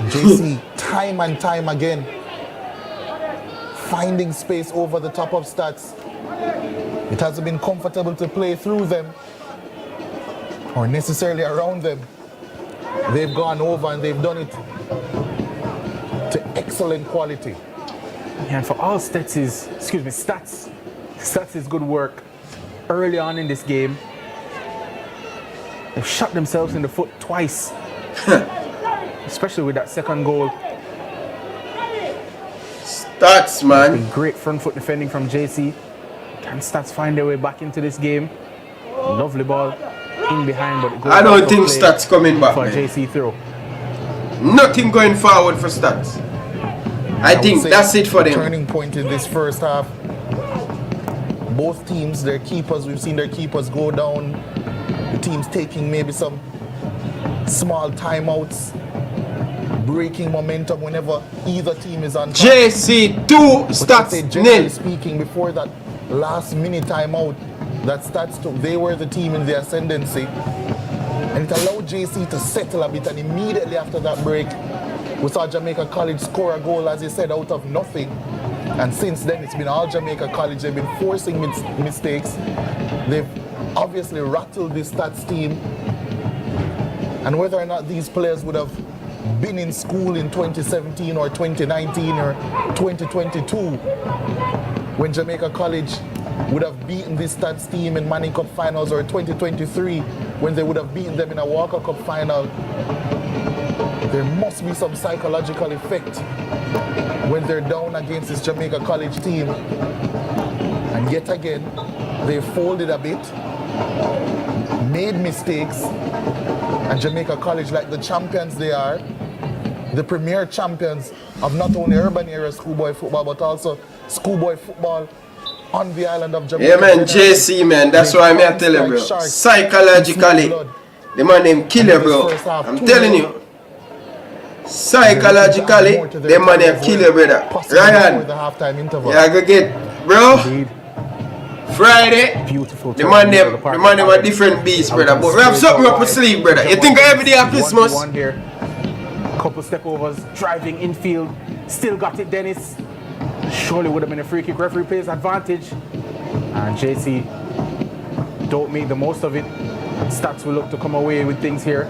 JC, time and time again, finding space over the top of Staths. It hasn't been comfortable to play through them or necessarily around them. They've gone over and they've done it to excellent quality. Yeah, and for all Staths' good work early on in this game, they've shot themselves in the foot twice. Especially with that second goal. Staths, man. Great front foot defending from JC. Can Staths find their way back into this game? Lovely ball in behind, but it goes I don't out think of play Staths coming back, for man. JC throw. Nothing going forward for Staths. I think that's it for them. Turning point in this first half. Both teams, their keepers, we've seen their keepers go down. The teams taking maybe some small timeouts, breaking momentum whenever either team is on top. JC 2, Staths Generally nil. speaking, before that last minute timeout that Staths took, they were the team in the ascendancy. And it allowed JC to settle a bit, and immediately after that break, we saw Jamaica College score a goal, as you said, out of nothing. And since then, it's been all Jamaica College. They've been forcing mistakes. They've obviously rattled this Staths team. And whether or not these players would have been in school in 2017 or 2019 or 2022, when Jamaica College would have beaten this Staths team in Manning Cup finals, or 2023, when they would have beaten them in a Walker Cup final, there must be some psychological effect when they're down against this Jamaica College team. And yet again, they folded a bit, made mistakes, and Jamaica College, like the champions they are, the premier champions of not only urban area schoolboy football, but also schoolboy football on the island of Jamaica. Yeah, man, JC, man, that's why I'm telling you, bro. Psychologically, the man named Killer, bro. I'm telling you. Psychologically, the man named Killer, brother. Ryan, yeah, go get, bro. Friday, Beautiful. the man name a different beast, brother. But we have something up our sleeve, brother. You think every day of Christmas? One here. Couple step overs, driving infield, still got it, Dennis. Surely would have been a free kick. Referee plays advantage, and JC don't make the most of it. Staths will look to come away with things here.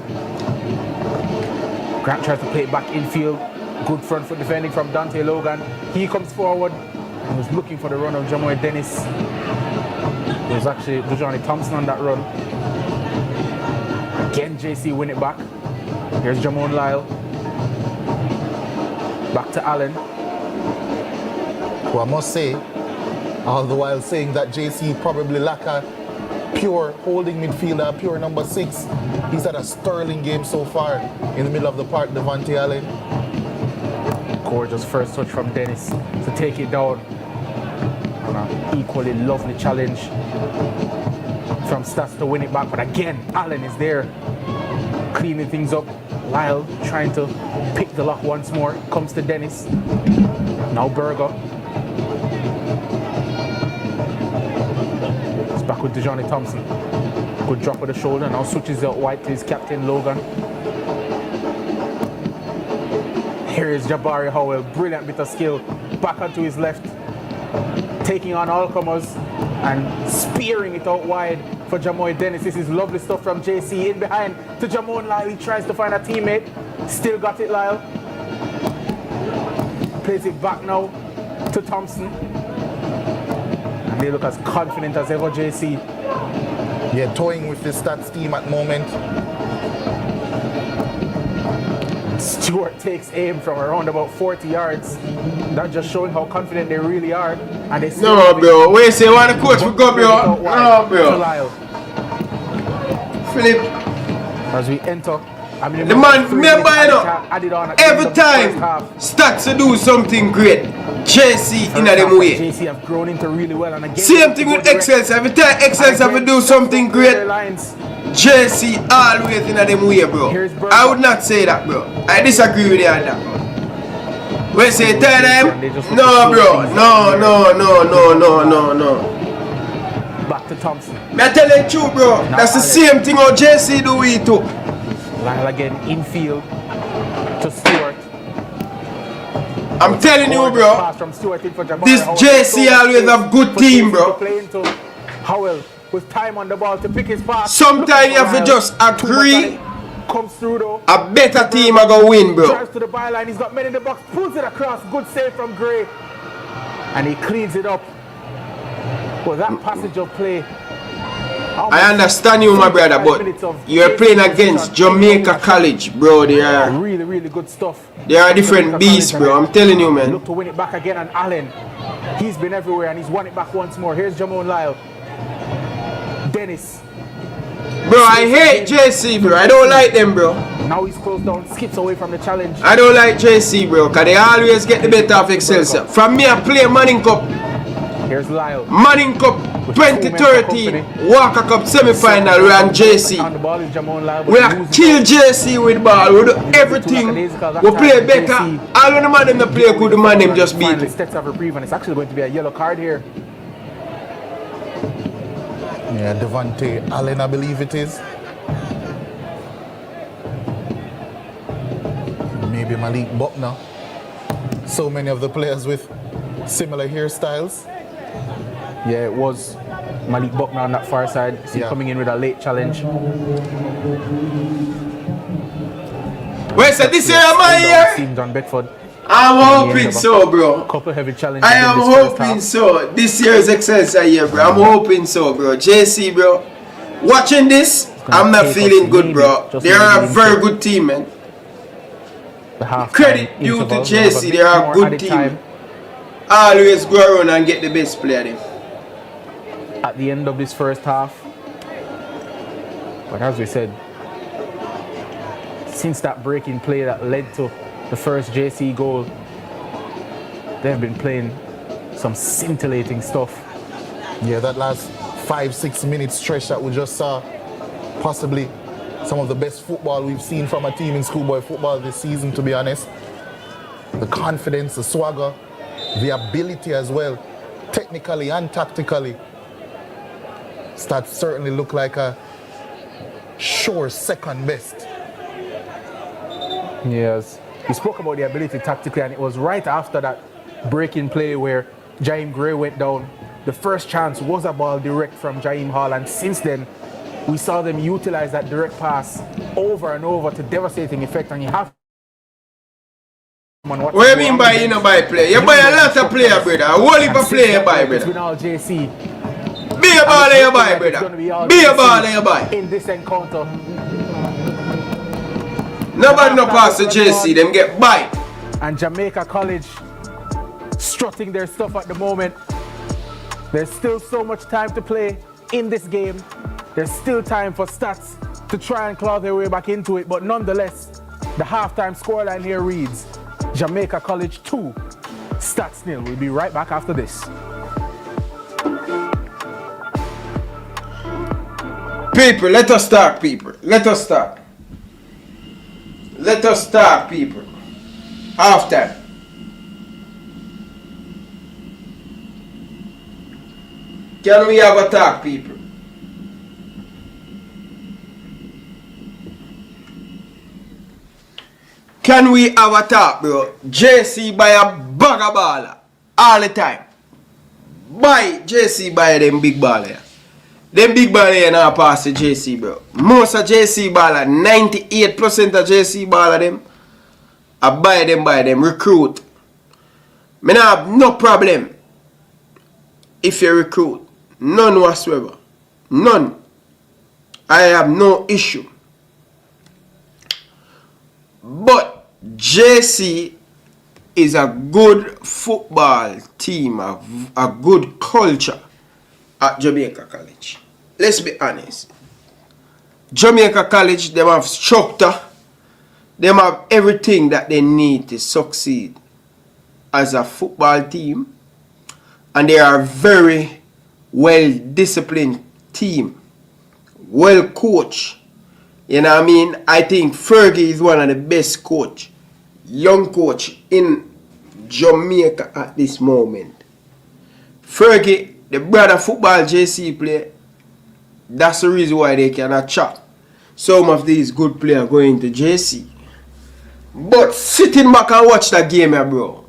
Grant tries to play it back infield. Good front foot defending from Dante Logan. He comes forward and was looking for the run of Jamoy Dennis. It was actually Johnny Thompson on that run. Again, JC win it back. Here's Jamon Lyle. Back to Allen. Who I must say, all the while saying that JC probably lack a pure holding midfielder, a pure number 6. He's had a sterling game so far in the middle of the park, Devontae Allen. Gorgeous first touch from Dennis to take it down. And an equally lovely challenge from Staths to win it back. But again, Allen is there, cleaning things up. Lyle trying to pick the lock once more. Comes to Dennis. Now Berger. It's back with Johnny Thompson. Good drop of the shoulder. Now switches out wide to his captain Logan. Here is Jabari Howell, brilliant bit of skill, back onto his left, taking on all comers and spearing it out wide for Jamoy Dennis. This is lovely stuff from JC. In behind to Jamon Lyle, he tries to find a teammate, still got it Lyle. Plays it back now to Thompson. And they look as confident as ever, JC. Yeah, toying with the Staths team at the moment. Stewart takes aim from around about 40 yards. That's just showing how confident they really are. And they No, bro. Wait, say, why the coach will go, bro? No, bro. Philip. As we enter, I mean, The man, remember, you know, every time Staths to do something great, JC in them way. JC have grown into really well. And again, Same thing with Excels. Every time Excels have to do something great, JC always in them way, bro. I would not say that, bro. I disagree with you on that, bro. When say tell them, no, bro. No. Back to Thompson. I tell you the truth, bro. That's the same thing how JC do it too. Lyle again infield to Stewart. I'm telling you, bro. This JC always have good team, bro. Playing to Howell with time on the ball to pick his pass. Sometimes you have to just agree. Comes through though. A better team are gonna win, bro. Drives to the byline. He's got men in the box. Pulls it across. Good save from Gray. And he cleans it up. Well, that passage of play. I understand you, my brother, but you're playing against Jamaica College, bro. They are really good stuff. They are different beasts, bro. I'm telling you, man. Look to win it back again, and Allen. He's been everywhere, and he's won it back once more. Here's Jamon Lyle. Dennis. Bro, I hate JC, bro. I don't like them, bro. Now he's closed down, skips away from the challenge. I don't like JC, bro, because they always get the better of Excelsior. From me, I play Manning Cup. Here's Lyle. Manning Cup 2013 Walker Cup semi-final. We ran JC. We have killed JC with ball. We do everything. We play better. All of the man in the play good, the man them just beat it. Staths have reprieve, and it's actually going to be a yellow card here. Yeah, Devontae Allen, I believe it is. Maybe Malik Buckner. So many of the players with similar hairstyles. Yeah, it was Malik Buckner on that far side. See, coming in with a late challenge. Wait, so this year am I here? John Bedford. I'm hoping so, bro. Couple heavy challenges. I am hoping so. This year's Excelsior year, bro. I'm hoping so, bro. JC, bro. Watching this, I'm not feeling good, bro. They are a very good team, man. Credit due to JC. They are a good team. Always go around and get the best player them. At the end of this first half, but as we said, since that breaking play that led to the first JC goal, they've been playing some scintillating stuff. Yeah, that last 5-6 minute stretch that we just saw, possibly some of the best football we've seen from a team in schoolboy football this season, to be honest. The confidence, the swagger, the ability as well, technically and tactically. Staths certainly look like a sure second best. Yes. We spoke about the ability tactically, and it was right after that breaking play where Jaheim Gray went down. The first chance was a ball direct from Jaheim Hall, and since then, we saw them utilize that direct pass over and over to devastating effect, and you have what do you mean by you know buy play? You buy a lot of player, brother. A whole heap of player you buy, brother. JC. Be a baller you buy, brother. Be a baller you buy. In this encounter. Nobody no pass to JC, them get bite. And Jamaica College strutting their stuff at the moment. There's still so much time to play in this game. There's still time for Staths to try and claw their way back into it, but nonetheless, the halftime scoreline here reads Jamaica College 2, Staths 0. We'll be right back after this. People, let us start, people. Let us start. Let us start, people. Halftime. Can we have a talk, people? Can can we have a talk, bro? JC buy a bag of baller all the time. JC buy them big baller. Them big baller here now pass to JC, bro. Most of JC baller, 98% of JC baller them, I buy them, recruit. Me not have no problem if you recruit. None whatsoever. None. I have no issue. But JC is a good football team, a good culture at Jamaica College. Let's be honest. Jamaica College, they have structure. They have everything that they need to succeed as a football team. And they are a very well-disciplined team. Well coached. You know what I mean? I think Fergie is one of the best coach, young coach in Jamaica at this moment. Fergie, the brother football JC player, that's the reason why they can attract some of these good players going to JC. But sitting back and watch that game, bro.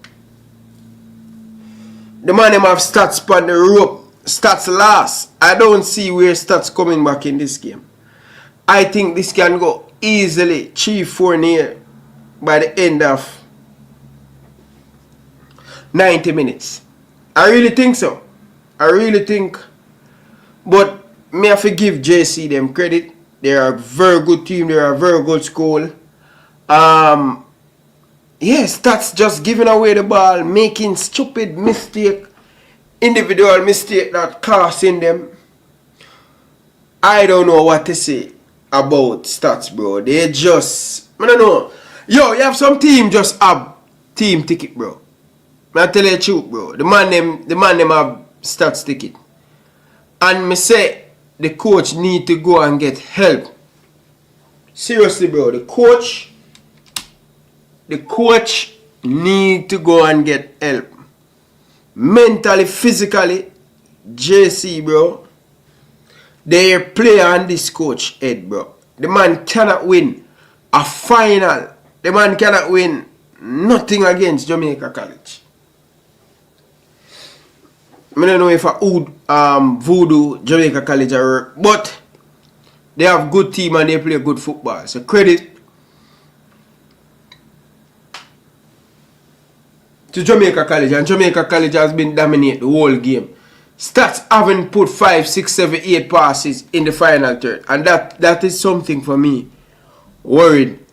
The man them have Staths on the rope. Staths last. I don't see where Staths coming back in this game. I think this can go easily 3-4-0 by the end of 90 minutes. I really think so. I really think. But me have to give JC them credit. They are a very good team. They are a very good school. Yes, that's just giving away the ball, making stupid mistake, individual mistake that costing them. I don't know what to say about Staths, bro. They just, I don't know. Yo, you have some team just have team ticket, bro. I tell you the truth, bro. The man them have Staths ticket. And me say the coach need to go and get help. Seriously, bro. The coach need to go and get help. Mentally, physically, JC, bro. They play on this coach head, bro. The man cannot win a final. The man cannot win nothing against Jamaica College. I don't know if voodoo Jamaica College work, but they have good team and they play good football. So credit to Jamaica College, and Jamaica College has been dominating the whole game. Staths haven't put 5, 6, 7, 8 passes in the final third, and that is something for me. Worried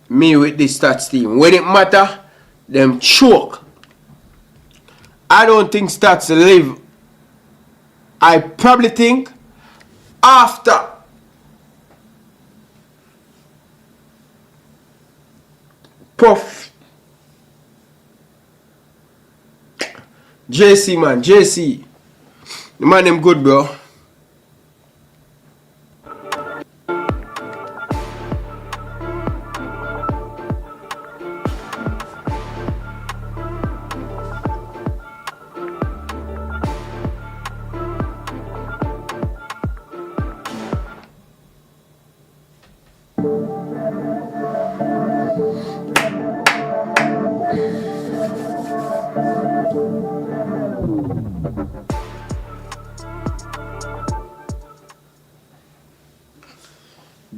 me with this Staths team. When it matter, them choke. I don't think Staths live. I probably think after Puff JC, man, JC. The man them good, bro.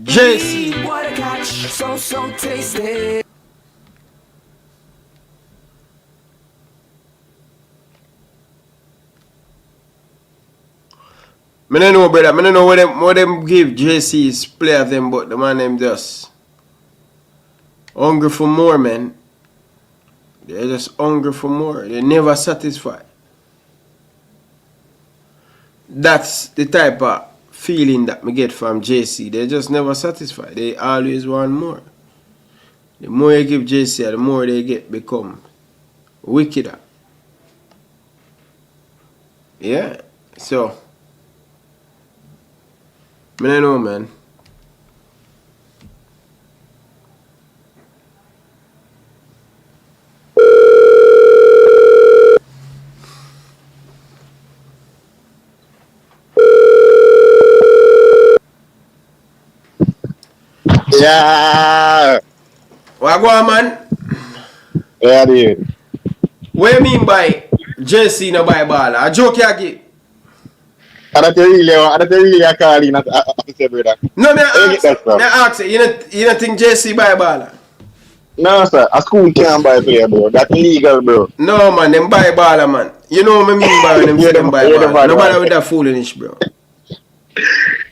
JC. What a catch, so tasty. I don't know, brother. I don't know what them give JC's player them, but the man them just hungry for more, man. They're just hungry for more. They're never satisfied. That's the type of feeling that me get from JC. They're just never satisfied. They always want more. The more you give JC, the more they become wickeder. Yeah. So, I don't know, man. Yeah. What go on, man? Yeah, dude. What you mean by JC no buy ball? A joke you give? And that's really a call in after brother. No, me Where you get that from? ask you, you don't think JC buy ball? No, sir. A school can't buy player, bro. That's illegal, bro. No, man, them buy baller, man. You know what I mean by when them say them buy You're the baller. bad Nobody one. with that foolishness, bro.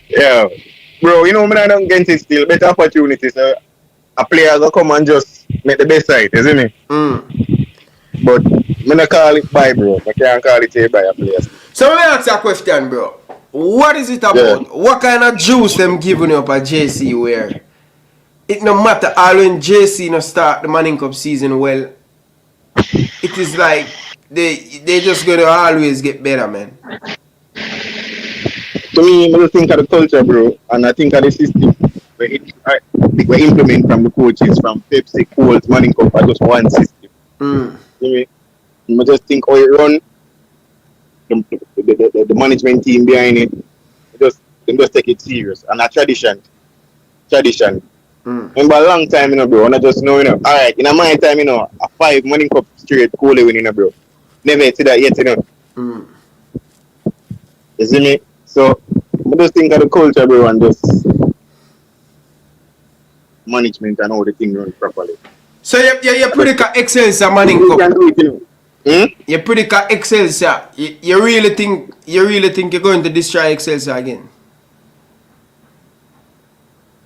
Yeah. Bro, you know, me not against it still. Better opportunities. A player go come and just make the best side, you see me? But me not call it buy, bro. I can't call it a buy a player. So let me ask you a question, bro. What is it about? Yeah. What kind of juice them giving you up at JC where it no matter all when JC no start the Manning Cup season well, it is like they just gonna always get better, man. To me, I just think of the culture, bro, and I think of the system we implement from the coaches, from Pepsi, Colts, Manning Cup, are just one system. You see me? I just think how it run, the management team behind it, they just take it serious. And a tradition. Remember a long time, bro, and I just know, alright, in my time, a 5 Manning Cup straight Coley winning, bro. Never see that yet, You see me? So, I just think of the culture, bro, and just management and how the thing run properly. So you predict Excelsior Manning You Cup. can do it, You predict Excelsior. You really think you're going to destroy Excelsior again?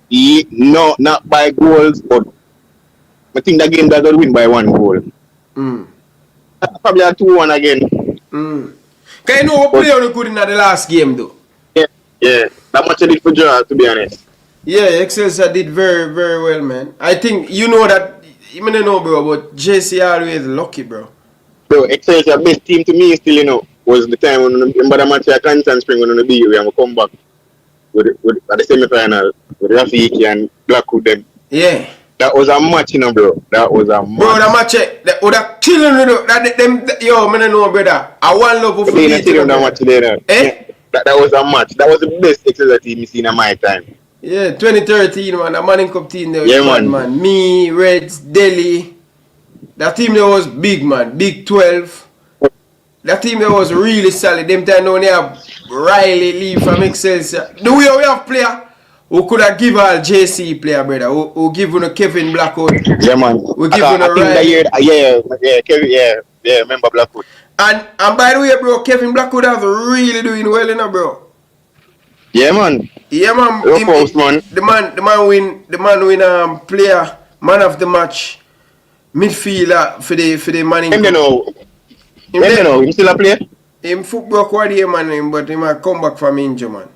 No, not by goals, but I think the game doesn't win by 1 goal. Probably a 2-1 again. Can you know what player you good in the last game though? Yeah. That much I did for draw, to be honest. Yeah, Excelsior did very, very well, man. I think you know that. You may not know, bro, but JC always lucky, bro. Bro, Excelsior best team to me still, was the time when remember the match at Canton Spring when we beat we come back with at the semi-final with Rafiki and Blackwood them. Yeah. That was a match, bro. That was a match. Bro, the match, that would have killing them. Yo, man, I know, brother. I want love for you. That match there. Eh? That was a match. That was the best Excelsior team you seen in my time. Yeah, 2013, man. The Manning Cup team there was Yeah, man. Me, Reds, Delhi. That team there was big, man. Big 12. That team there was really solid. Them time down there, Riley Lee from Excelsior. The way we have player who could have given all JC player, brother. Who give you Kevin Blackwood. Yeah, man. We give you Riley. Yeah, remember Blackwood. And by the way, bro, Kevin Blackwood is really doing well, bro. Yeah, man. Yeah, man. Man. The man win player, man of the match, midfielder for the Manning Cup. Him still a player? Him football coordinator, man, but he might come back from injury, man.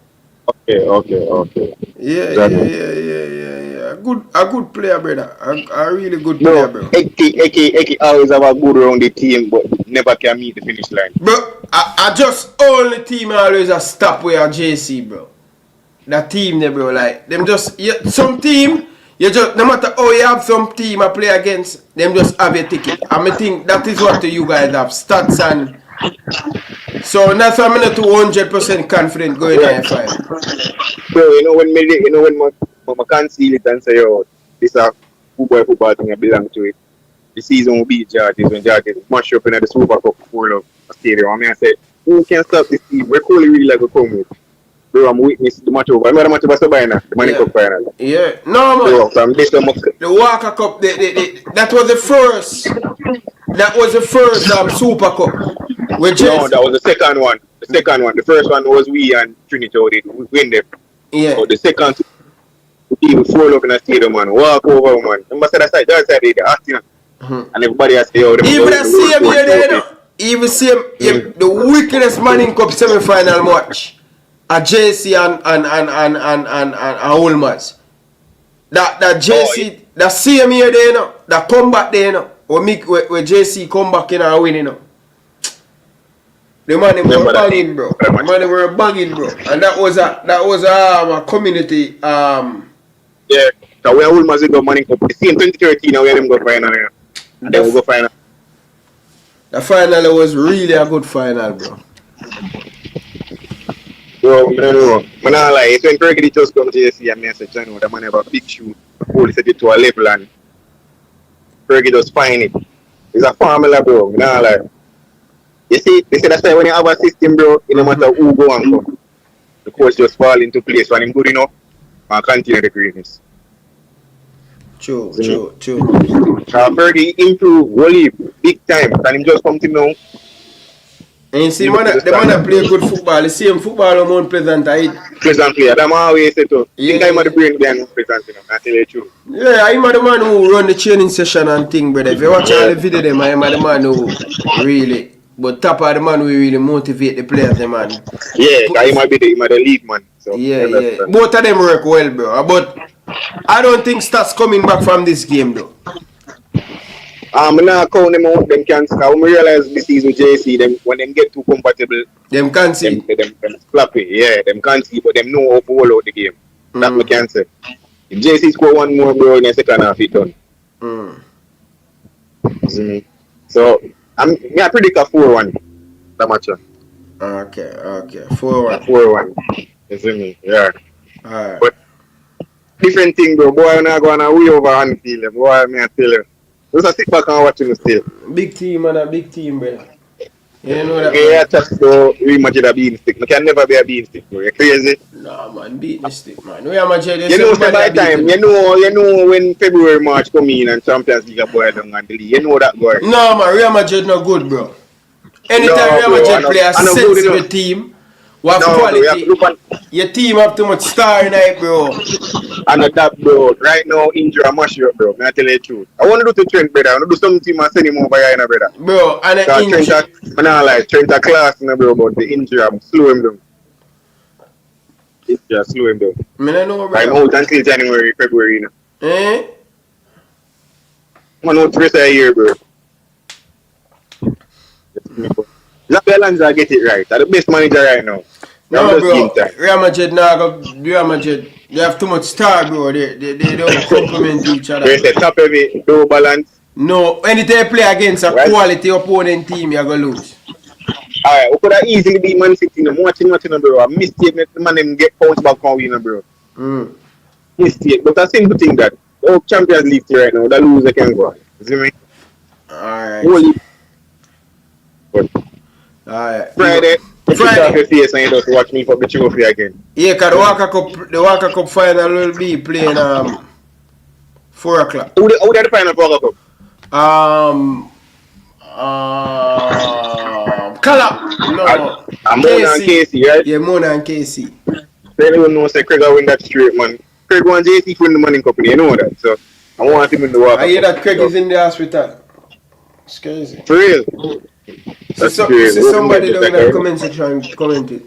Okay. Yeah. A good player, brother. A really good player, bro. Eki always have a good round the team, but never can meet the finish line. Bro, I just only team always a stop where JC, bro. That team there, bro, like them just some team. You just no matter how you have some team I play against, them just have a ticket. I think that is what you guys have, Staths and so that's why I'm not 200% confident going in F5. Bro, when I can't see it and say, yo, this is a football thing I belong to it. The season will be Judges when Judges mash up in the Super Cup full of a stadium. I say, who can stop this team? We're calling really like a come with. Bro, I'm witness the match over. I remember the match over Sabina, the Manning Cup final. Yeah, no man. Bro, from this one, the Walker Cup, that was the first. That was the first Super Cup. No, that was the second one. The first one was we and Trinity did win them. Yeah. So the second team fall up in a stadium and walk over, man. Remember that side they asking, and everybody has to say, even the same year there, even same the wickedest Manning Cup semi-final match. A JC and Olmaz. That JC, that same year there, that comeback there, where JC come back in and win, The man were banging, bro. And that was a community. Yeah, so we Olmaz go Manning Cup. The same 2013, now we had them go final. And then we go final. The final was really a good final, bro. Bro, I don't know. I'm not like, it's when Fergie just come to JC and I said, I know, the man have a big shoe. Holy set it to a level and Fergie just find it. It's a formula, bro. Nah, like, you see, that's why when you have a system, bro, it no matter who go and come, the coach just fall into place. When him good enough, and continue the greatness. True. Fergie improve, Wally, big time. Can him just come to know? And you see, the man play good football. The same football among Pleasant. Pleasant player. That's always say to. Yeah. Think I'm the brain behind Pleasant, you know. I tell you the truth. Yeah, I'm the man who run the training session and thing, brother. If you watch all the video, them, I'm the man who really, but top of the man who really motivate the players, them, man. Yeah, because he might be the lead man. So, yeah. Both of them work well, bro. But I don't think Staths coming back from this game, though. I'm not count them out, them can't. Because when we realize this season JC, them when them get too compatible, them can't see. Them flappy, yeah, them can't see, but them know how to hold out the game. That we can say. If JC score one more, bro, in the second half, it done. So I predict a 4-1. That match. Okay. 4-1. 4-1. You see me? Yeah. Alright. But different thing, bro. Boy, I'm not going to way over Anfield. Boy, I tell you. Just sit back and watch him still. Big team, man. A big team, brother. You know that. Yeah, just go Real Madrid a bean stick. You can never be a bean stick, bro. You crazy? Nah, man. Beat the stick, man. Real Madrid. You know, by time. You know when February, March come in and Champions League are boy down and the league. You know that, boy. No, man. Real Madrid not good, bro. Anytime Real Madrid play a sensible team, what quality, your team have too much star in it, bro. And that, bro, right now, injury a mash you up, bro. I tell you the truth. I want to do to Trent, brother. I want to do something and send him over here, brother. Bro, and an injury. Trent a class, bro, but the injury, I'm slow him down. Injury, slow him down. I know, bro. I'm out until January, February, you know. I'm out the rest of the year, bro. Lanza get it right. They're the best manager right now. No, bro. Real Madrid they have too much star, bro. They don't complement each other. They say top heavy, low balance. No, anytime you play against a quality opponent team, you're going to lose. Alright, we could have easily beat Man City. I'm watching, bro. A mistake, the man them get pounced back on winner, bro. Mistake. But I think think that Champions League right now, the loser can go. You see me? Alright. Alright. Friday. Your face and you just watch me for the trophy again. Yeah, because the Walker Cup final will be playing 4 o'clock. Who the final for Walker Cup? Calab. No. Mona and Casey, right? Yeah, Mona and Casey. Anyone knows that Craig will win that straight, man. Craig won JC for the money company, you know that. So I want him in the Walker Cup. I hear that Craig is in the hospital. It's crazy. For real? See somebody down in the comment section and comment it.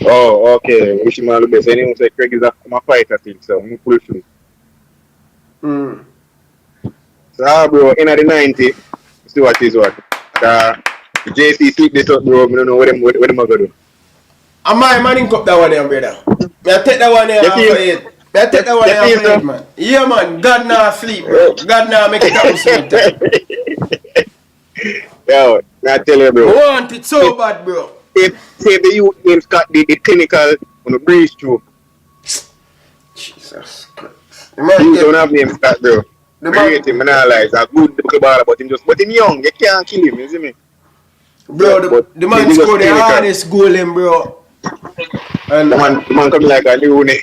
Oh, okay. Wish him all the best. Anyone say Craig is a fighter thing, so I'm pull through. So, bro, in the 90, see what is what. JC sleep this up, bro. I don't know what them are going to do. I might manning up that one there, brother. I take that one there after it. I take that one there after it, man. Yeah, man. God now sleep, bro. God now make it happen sometime. Yo, I tell you, bro. I want it so bad, bro. If the youth names got the clinical on the breeze through. Jesus Christ. You don't have names got, bro. Create him, I like a good baller, but him young. You can't kill him, you see me? Bro, the man scored the hardest goal in, bro. And the man come like a new name.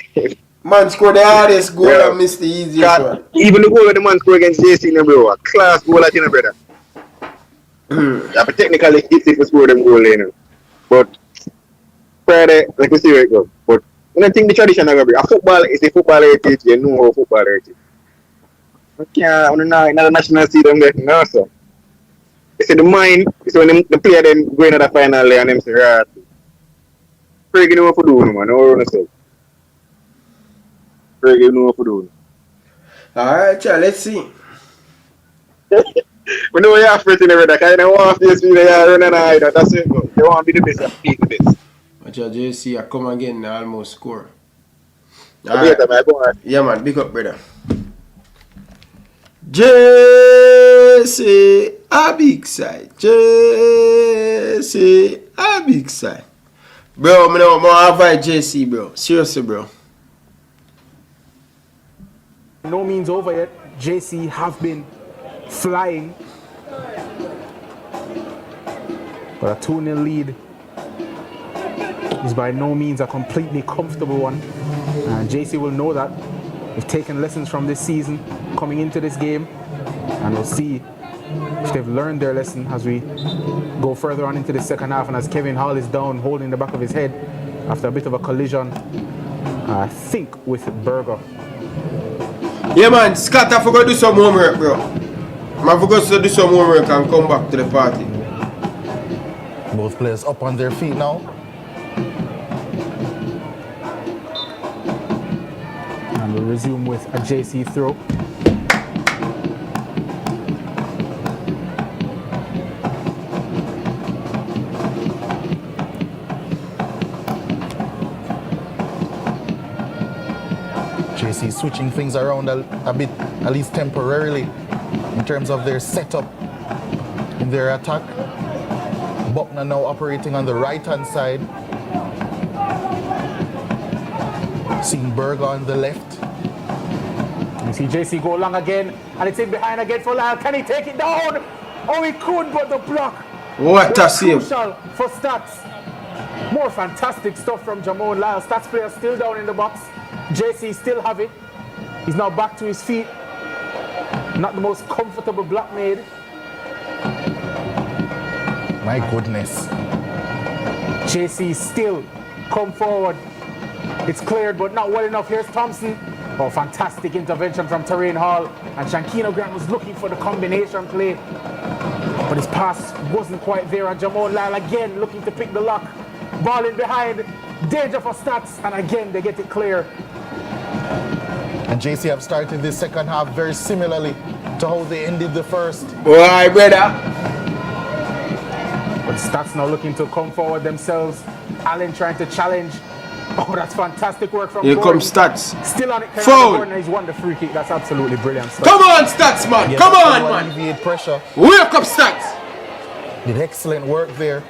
Man scored the hardest goal and missed the easiest one. Even the goal the man scored against JC, bro, a class goal at you, brother. Yeah, but technically it's if you score them goal, you know. But Friday, like we see where it goes. But I don't think the tradition is going to be a football is a football heritage, you know how football heritage. Okay, I don't know, in the national team, no, so. They say the mind, so when the player then go into the final and them say, right, Craig, you know what to do, man, no one say. Craig, you know what to do. Alright, let's see. We know you have faith in everything, because you don't want to face me, you run and hide, that's it, bro. You want to be the best, you have to be the best. Watch out, JC, I come again and almost score. Right. Yeah, man, big up, brother. JC, a big side. JC, a big side. Bro, I'm going to avoid JC, bro. Seriously, bro. No means over yet. JC have been flying But a 2-0 lead is by no means a completely comfortable one. And JC will know that. They've taken lessons from this season coming into this game. And we'll see if they've learned their lesson as we go further on into the second half. And as Kevin Hall is down, holding the back of his head after a bit of a collision, I think, with Berger. Yeah, man, Scott, I forgot to do some homework, bro. I forgot to do some homework and come back to the party. Both players up on their feet now. And we'll resume with a JC throw. JC switching things around a bit, at least temporarily, in terms of their setup in their attack. Buckner now operating on the right-hand side. Seeing Berger on the left. You see JC go long again, and it's in behind again for Lyle. Can he take it down? Oh, he could, but the block. What a save. Crucial for Staths. More fantastic stuff from Jamon Lyle. Staths player still down in the box. JC still have it. He's now back to his feet. Not the most comfortable block made. My goodness. JC still come forward. It's cleared, but not well enough. Here's Thompson. Oh, fantastic intervention from Terrain Hall. And Shankino Grant was looking for the combination play, but his pass wasn't quite there. And Jamon Lyle again looking to pick the lock. Ball in behind. Danger for Staths. And again, they get it clear. And JC have started this second half very similarly to how they ended the first. Boy, brother. But Staths now looking to come forward themselves. Allen trying to challenge. Oh, that's fantastic work from Here Gordon. comes Staths. Still on it. Foul. Gordon, he's won the free kick. That's absolutely brilliant stuff. Come on, Staths, man. Yeah, Come on, to man. alleviate pressure. Wake up, Staths. Did excellent work there.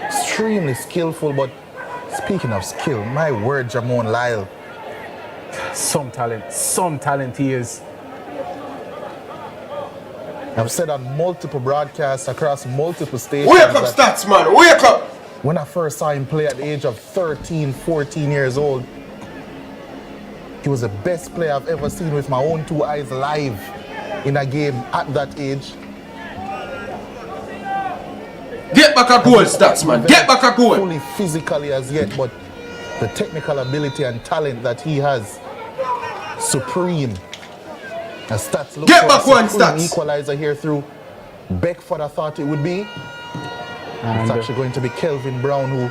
Extremely skillful, but speaking of skill, my word, Jamon Lyle. Some talent he is. I've said on multiple broadcasts across multiple stations. Wake up, that Staths, man. Wake up. when I first saw him play at the age of 13, 14 years old, he was the best player I've ever seen with my own two eyes live in a game at that age. Get back a goal, Staths, man. Get back a goal. Fully physically as yet, but the technical ability and talent that he has, supreme. And Staths look Get for back a one, supreme Staths. equalizer here through Beckford, I thought it would be. And It's actually going to be Kelvin Brown who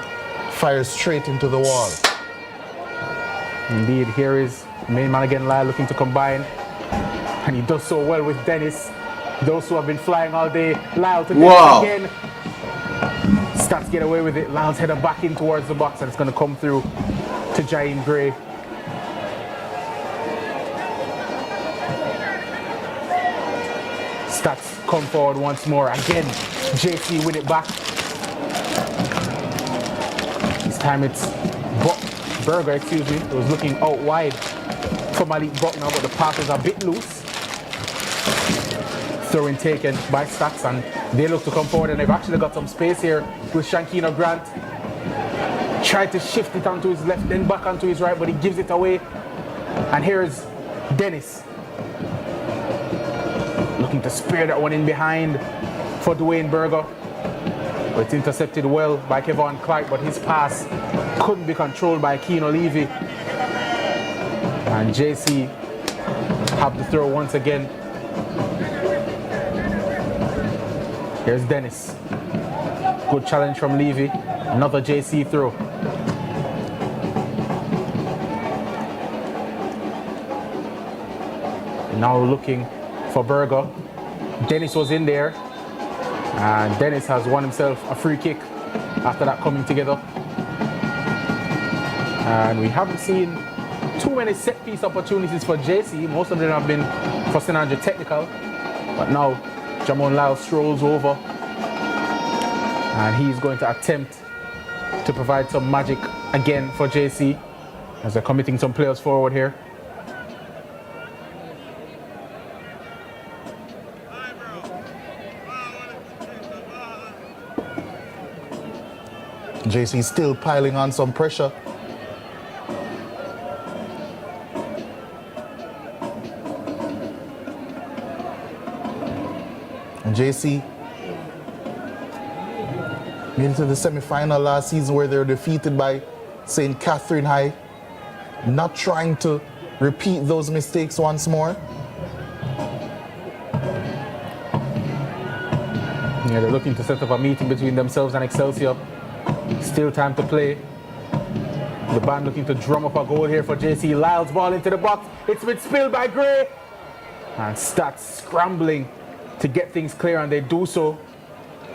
fires straight into the wall. indeed, here is main man again, Lyle, looking to combine. And he does so well with Dennis. Those who have been flying all day. Lyle to Wow. Dennis again. Staths get away with it. Lyle's headed back in towards the box, and it's going to come through to Jaheim Gray. Staths come forward once more. Again, JC win it back. This time it's Berger, excuse me. It was looking out wide for Malik Buckner, but the pass is a bit loose. Throw-in taken by Staths, and they look to come forward, and they've actually got some space here with Shankino Grant. Tried to shift it onto his left, then back onto his right, but he gives it away. And here's Dennis. Looking to spear that one in behind for Dwayne Berger. But it's intercepted well by Kevon Clark, but his pass couldn't be controlled by Keano Levy. And JC have the throw once again. Here's Dennis. Good challenge from Levy. Another JC throw. Now looking for Berger. Dennis was in there. And Dennis has won himself a free kick after that coming together. And we haven't seen too many set piece opportunities for JC. Most of them have been for St. Andrew Technical. But now Jamon Lyle strolls over. And he's going to attempt to provide some magic again for JC as they're committing some players forward here. JC still piling on some pressure. And JC made it to the semi-final last season where they were defeated by St. Catherine High. Not trying to repeat those mistakes once more. Yeah, they're looking to set up a meeting between themselves and Excelsior. Still time to play. The band looking to drum up a goal here for JC. Lyle's ball into the box. It's been spilled by Gray. And Staths scrambling to get things clear, and they do so.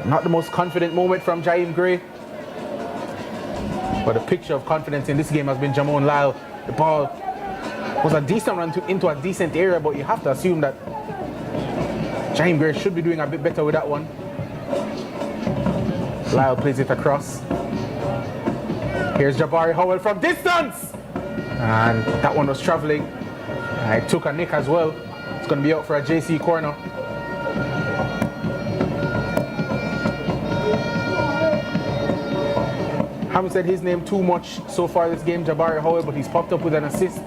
Not the most confident moment from Jaheim Gray. But a picture of confidence in this game has been Jamon Lyle. The ball was a decent run into a decent area, but you have to assume that Jaheim Gray should be doing a bit better with that one. Lyle plays it across. Here's Jabari Howell from distance! And that one was traveling. It took a nick as well. It's going to be out for a JC corner. Haven't said his name too much so far this game, Jabari Howell, but he's popped up with an assist.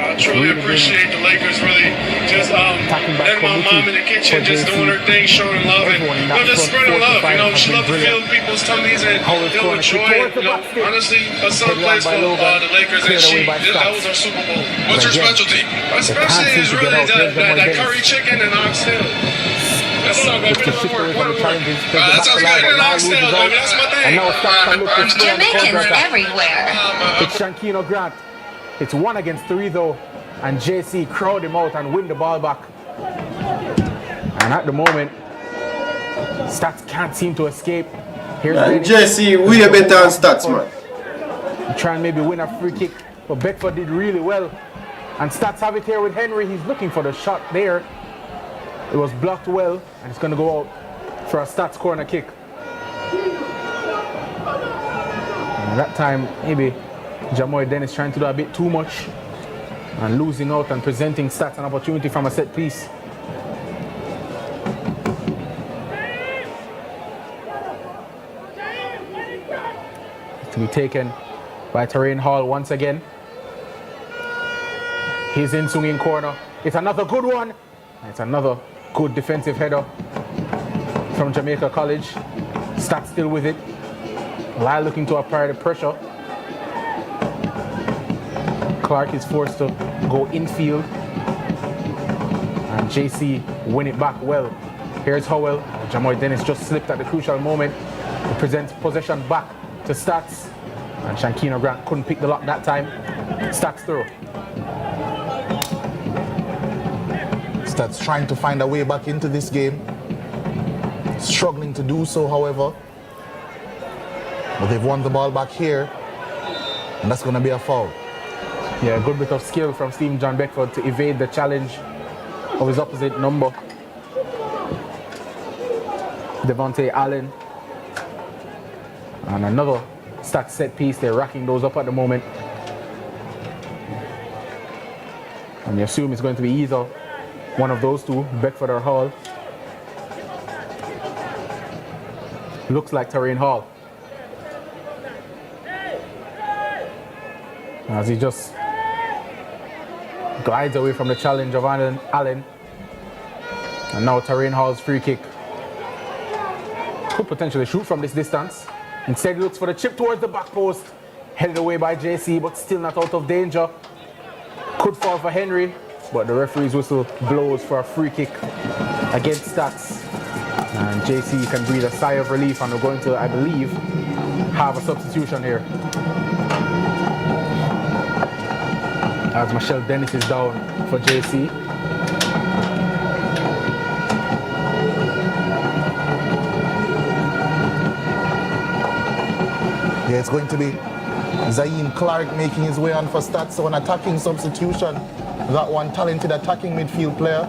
I truly appreciate the Lakers really just letting my mom in the kitchen just doing her thing, showing love, and just spreading love. She loved to feel people's tummies and they'll enjoy it. Honestly, her son plays for the Lakers, and that was our Super Bowl. What's your specialty? My specialty is really that curry chicken and oxtail. That sounds good. That sounds good. Oxtail, baby. That's my thing. Jamaicans everywhere. It's Shankino Grant. It's 1 against 3 though, and JC crowd him out and win the ball back. And at the moment, Staths can't seem to escape. Here's JC, we are better than Staths, man. Try and maybe win a free kick, but Bedford did really well. And Staths have it here with Henry. He's looking for the shot there. It was blocked well, and it's going to go out for a Staths corner kick. And that time, maybe Jamoy Dennis trying to do a bit too much and losing out and presenting Staths an opportunity from a set piece. To be taken by Terrain Hall once again. He's in swinging corner. It's another good one. It's another good defensive header from Jamaica College. Staths still with it. Lyle looking to apply the pressure. Clark is forced to go infield. And JC win it back well. Here's Howell. Jamoy Dennis just slipped at the crucial moment. He presents possession back to Staths. And Shankino Grant couldn't pick the lock that time. Staths through. Staths trying to find a way back into this game. Struggling to do so, however. But they've won the ball back here. And that's going to be a foul. Yeah, a good bit of skill from Stephen John Beckford to evade the challenge of his opposite number. Devontae Allen. And another Staths set piece. They're racking those up at the moment. And you assume it's going to be either one of those two, Beckford or Hall. Looks like Terrain Hall. As he just glides away from the challenge of Allen. And now Terrain Hall's free kick. Could potentially shoot from this distance. Instead he looks for the chip towards the back post. Headed away by JC, but still not out of danger. Could fall for Henry, but the referee's whistle blows for a free kick against Staths. And JC can breathe a sigh of relief, and we're going to, I believe, have a substitution here. As Michelle Dennis is down for JC. Yeah, it's going to be Zayn Clark making his way on for Staths, so an attacking substitution. That one talented attacking midfield player.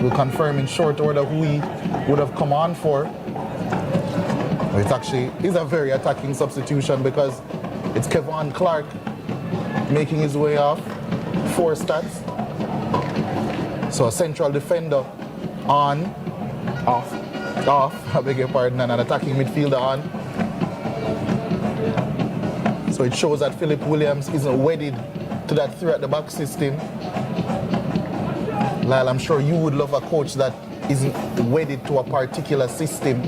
We'll confirm in short order who he would have come on for. It actually is a very attacking substitution because it's Kevon Clark making his way off for Staths. So a central defender on, off, Off, I beg your pardon, and an attacking midfielder on. So it shows that Philip Williams isn't wedded to that three at the back system. Lyle, I'm sure you would love a coach that isn't wedded to a particular system.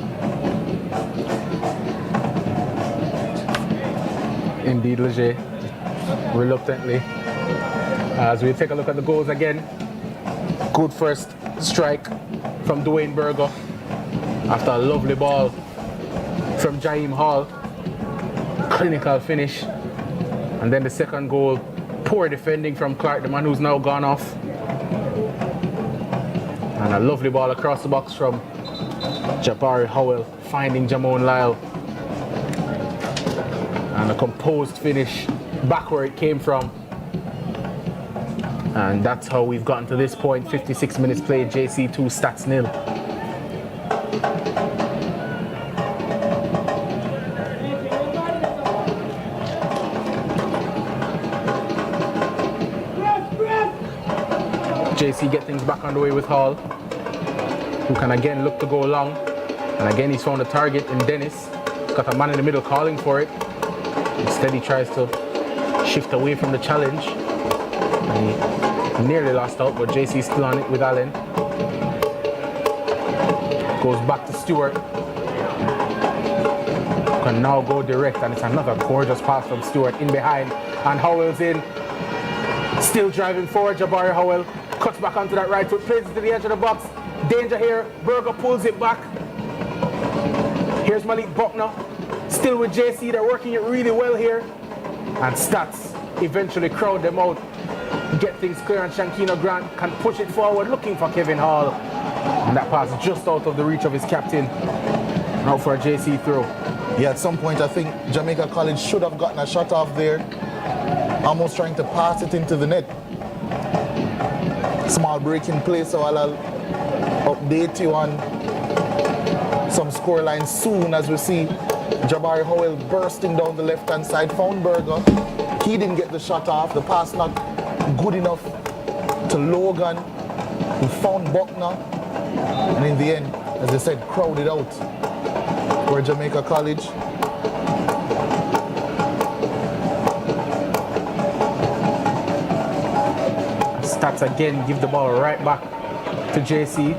Indeed, Leger, reluctantly. As we take a look at the goals again. Good first strike from Dwayne Berger after a lovely ball from Jaheim Hall. Clinical finish. And then the second goal, poor defending from Clark, the man who's now gone off. And a lovely ball across the box from Jabari Howell, finding Jamon Lyle. And a composed finish back where it came from. And that's how we've gotten to this point. 56 minutes played, JC 2, Staths 0. JC get things back underway with Hall, who can again look to go long. And again, he's found a target in Dennis. He's got a man in the middle calling for it. Instead, he tries to shift away from the challenge. And he nearly lost out, but JC's still on it with Allen. Goes back to Stewart. Can now go direct, and it's another gorgeous pass from Stewart in behind. And Howell's in. Still driving forward, Jabari Howell. Cuts back onto that right foot, plays it to the edge of the box. Danger here. Berger pulls it back. Here's Malik Buckner. Still with JC, they're working it really well here. And Staths eventually crowd them out. Get things clear, and Shankino Grant can push it forward, looking for Kevin Hall. And that pass just out of the reach of his captain. Now for a JC throw. Yeah, at some point I think Jamaica College should have gotten a shot off there. Almost trying to pass it into the net. Small break in play, so I'll update you on some scorelines soon as we see Jabari Howell bursting down the left-hand side, found Berger. He didn't get the shot off, the pass not good enough to Logan, who found Buckner. And in the end, as I said, crowded out for Jamaica College. Staths again give the ball right back to JC.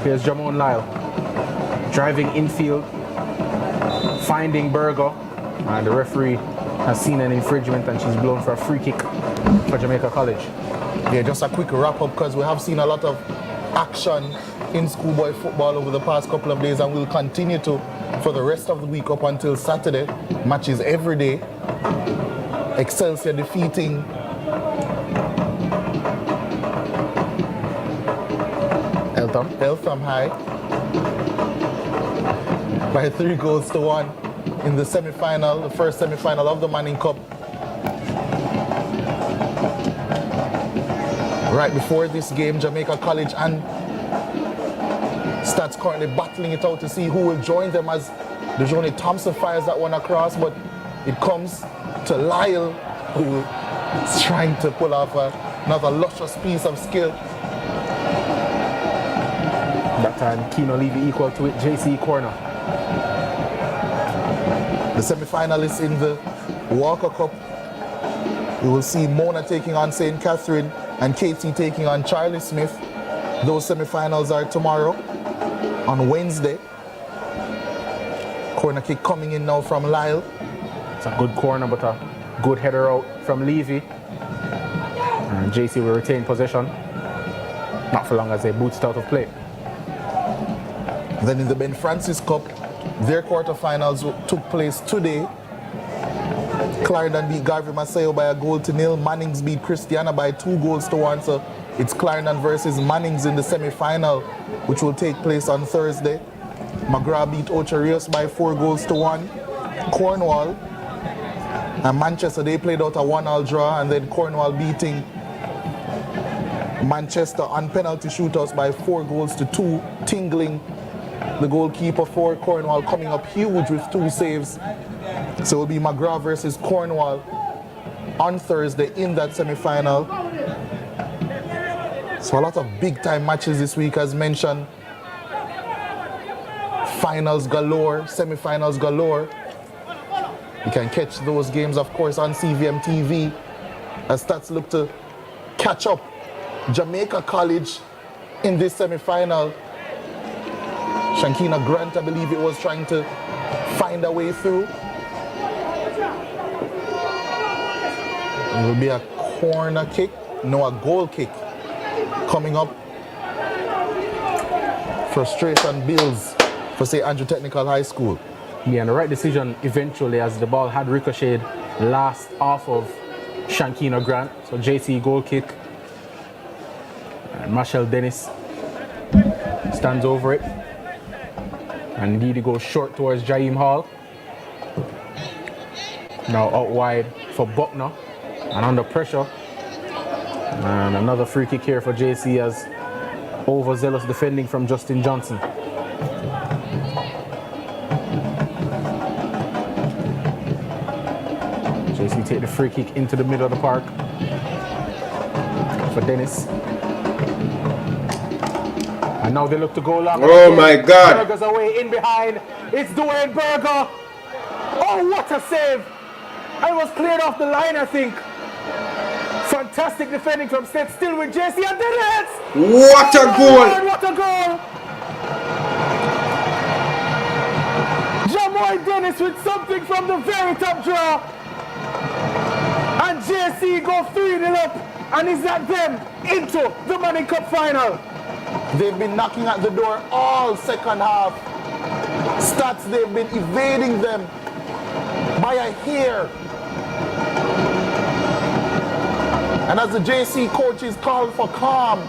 Here's Jamon Lyle driving infield, finding Berger, and the referee has seen an infringement and she's blown for a free kick for Jamaica College. Yeah, just a quick wrap up because we have seen a lot of action in schoolboy football over the past couple of days, and we'll continue to for the rest of the week up until Saturday. Matches every day. Excelsior defeating Eltham High by 3-1 in the semi-final, the first semi-final of the Manning Cup. Right before this game, Jamaica College and Staths currently battling it out to see who will join them as DeJohnny Thompson fires that one across, but it comes to Lyle, who is trying to pull off another luscious piece of skill. That time, Keno Levy equal to it, JC corner. The semi-finalists in the Walker Cup, you will see Mona taking on St. Catherine and Katie taking on Charlie Smith. Those semi-finals are tomorrow on Wednesday. Corner kick coming in now from Lyle. It's a good corner, but a good header out from Levy. And JC will retain possession. Not for long as they boots out of play. Then in the Ben Francis Cup, their quarterfinals took place today. Clarendon beat Garvey Maceo by 1-0. Mannings beat Christiana by 2-1. So it's Clarendon versus Mannings in the semi-final, which will take place on Thursday. McGrath beat Ocho Rios by 4-1. Cornwall and Manchester, they played out a 1-1 draw, and then Cornwall beating Manchester on penalty shootouts by 4-2. Tingling, the goalkeeper for Cornwall, coming up huge with 2 saves. So it will be McGrath versus Cornwall on Thursday in that semi-final. So a lot of big-time matches this week, as mentioned. finals galore, semi-finals galore. You can catch those games, of course, on CVM TV as Staths look to catch up Jamaica College in this semi-final. Shankina Grant, I believe it was, trying to find a way through. It will be a corner kick, no, a goal kick coming up. Frustration builds for St. Andrew Technical High School. Yeah, and the right decision eventually as the ball had ricocheted last off of Shankina Grant. So JC goal kick. And Marshall Dennis stands over it. And indeed he goes short towards Jaheim Hall. Now out wide for Buckner. And under pressure. And another free kick here for JC as overzealous defending from Justin Johnson. JC take the free kick into the middle of the park for Dennis. And now they look to go long. Oh my God. Berger's away in behind. It's Dwayne Berger. Oh, what a save. I was cleared off the line, I think. Fantastic defending from Staths, still with JC and Dennis. What a goal. Lord, what a goal. Jamoy Dennis with something from the very top draw. And JC go 3-0 up, and is that them into the Manning Cup final? They've been knocking at the door all second half. Staths, they've been evading them by a hair. And as the JC coaches call for calm,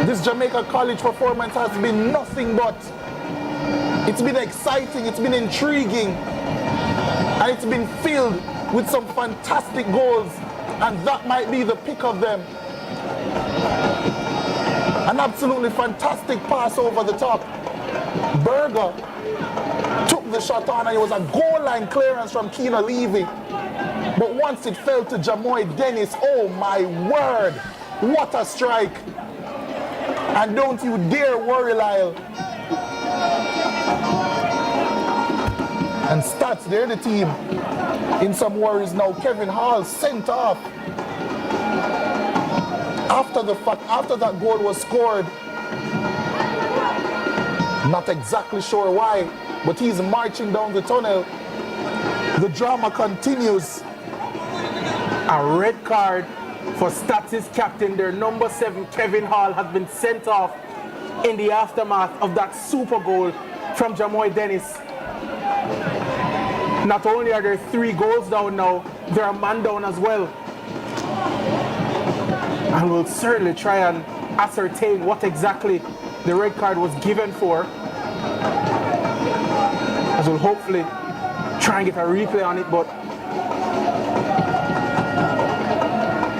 this Jamaica College performance has been nothing but. It's been exciting, it's been intriguing, and it's been filled with some fantastic goals, and that might be the pick of them. An absolutely fantastic pass over the top. Berger took the shot on, and it was a goal line clearance from Keena Levy. But once it fell to Jamoy Dennis, oh my word, what a strike. And don't you dare worry, Lyle. And Staths, they're the team in some worries now. Kevin Hall sent off. After that goal was scored, not exactly sure why, but he's marching down the tunnel. The drama continues. A red card for Staths' captain, their number 7, Kevin Hall, has been sent off in the aftermath of that super goal from Jamoy Dennis. Not only are there 3 goals down now, they're a man down as well. And we'll certainly try and ascertain what exactly the red card was given for, as we'll hopefully try and get a replay on it. But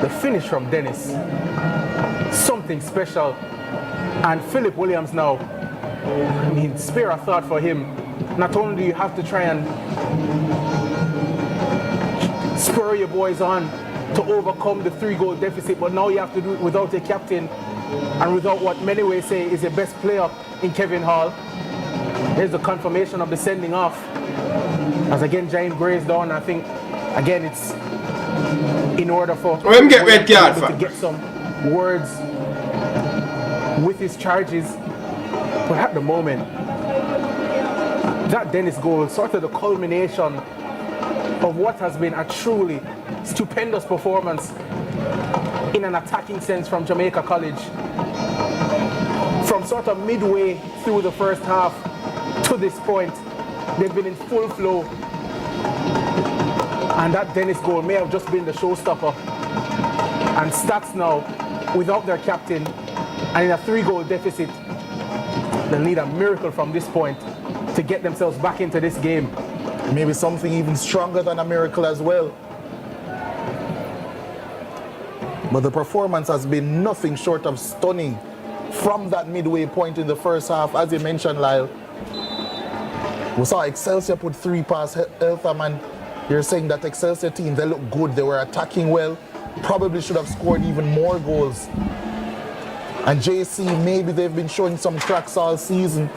the finish from Dennis, something special. And Philip Williams now, I mean, spare a thought for him. Not only do you have to try and spur your boys on to overcome the 3-goal deficit, but now you have to do it without a captain and without what many will say is the best player in Kevin Hall. There's the confirmation of the sending off. As again, James Gray's down. I think, again, it's in order for him get red card to get some words with his charges. But at the moment, that Dennis goal is sort of the culmination of what has been a truly stupendous performance in an attacking sense from Jamaica College. From sort of midway through the first half to this point, they've been in full flow. And that Dennis goal may have just been the showstopper. And Staths now, without their captain, and in a 3-goal deficit, they'll need a miracle from this point to get themselves back into this game. Maybe something even stronger than a miracle as well. But the performance has been nothing short of stunning from that midway point in the first half. As you mentioned, Lyle, we saw Excelsior put 3 past Eltham, and you're saying that Excelsior team, they look good, they were attacking well, probably should have scored even more goals. And JC, maybe they've been showing some cracks all season.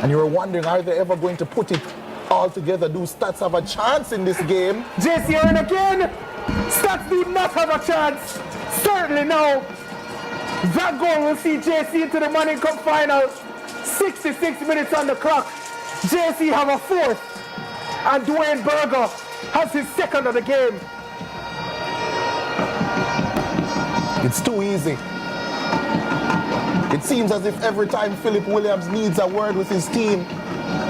And you were wondering, are they ever going to put it all together? Do Staths have a chance in this game? JC Earn again. Staths do not have a chance. Certainly no. That goal will see JC into the Manning Cup final. 66 minutes on the clock. JC have a fourth. And Dwayne Berger has his second of the game. It's too easy. It seems as if every time Philip Williams needs a word with his team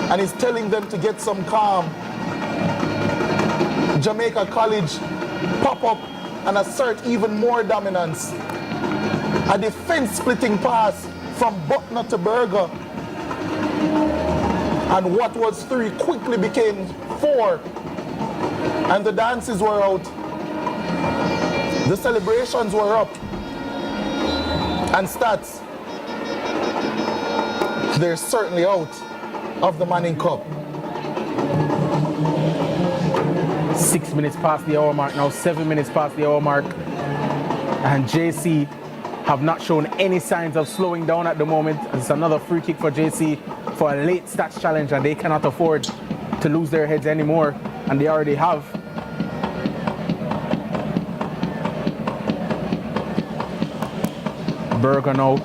and he's telling them to get some calm, Jamaica College pop up and assert even more dominance. A defense-splitting pass from Buckner to Berger. And what was 3 quickly became 4. And the dances were out. The celebrations were up. And Staths, they're certainly out of the Manning Cup. 6 minutes past the hour mark now, 7 minutes past the hour mark. And JC have not shown any signs of slowing down at the moment. It's another free kick for JC for a late Staths challenge, and they cannot afford to lose their heads anymore, and they already have. Berger now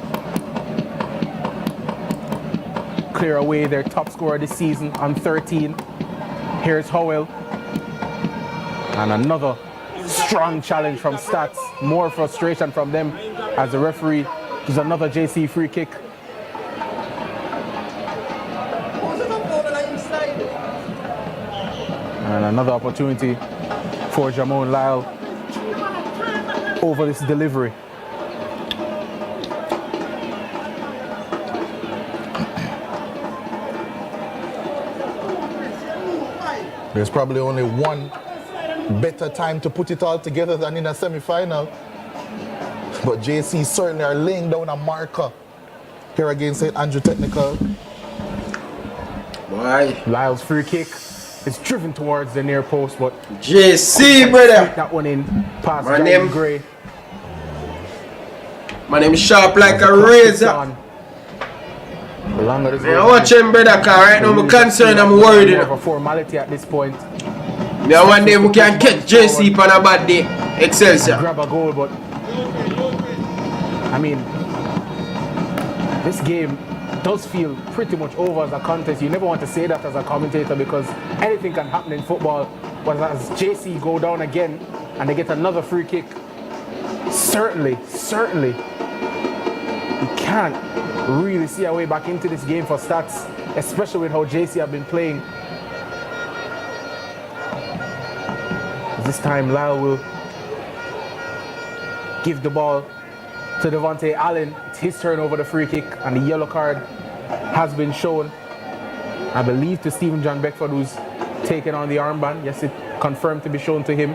clear away their top scorer this season on 13. Here's Howell. And another strong challenge from Staths. More frustration from them as the referee gives another JC free kick. And another opportunity for Jamon Lyle over this delivery. There's probably only one better time to put it all together than in a semi-final. But JC certainly are laying down a marker here against St. Andrew Technical. Why? Lyle's free kick is driven towards the near post, but JC, brother. that one in past My Gary name- Gray. My name is sharp like a razor. Longer this Man, watch him, brother, cause right now I'm concerned, I'm worried. More of a formality at this point. Yeah, one day we can catch JC on a bad day. Excelsior. Grab a goal, but I mean, this game does feel pretty much over as a contest. You never want to say that as a commentator because anything can happen in football. But as JC go down again and they get another free kick, certainly, you can't really see a way back into this game for Staths, especially with how JC have been playing. This time Lyle will give the ball to Devontae Allen. It's his turn over the free kick, and the yellow card has been shown, I believe, to Stephen John Beckford, who's taken on the armband. Yes, it confirmed to be shown to him.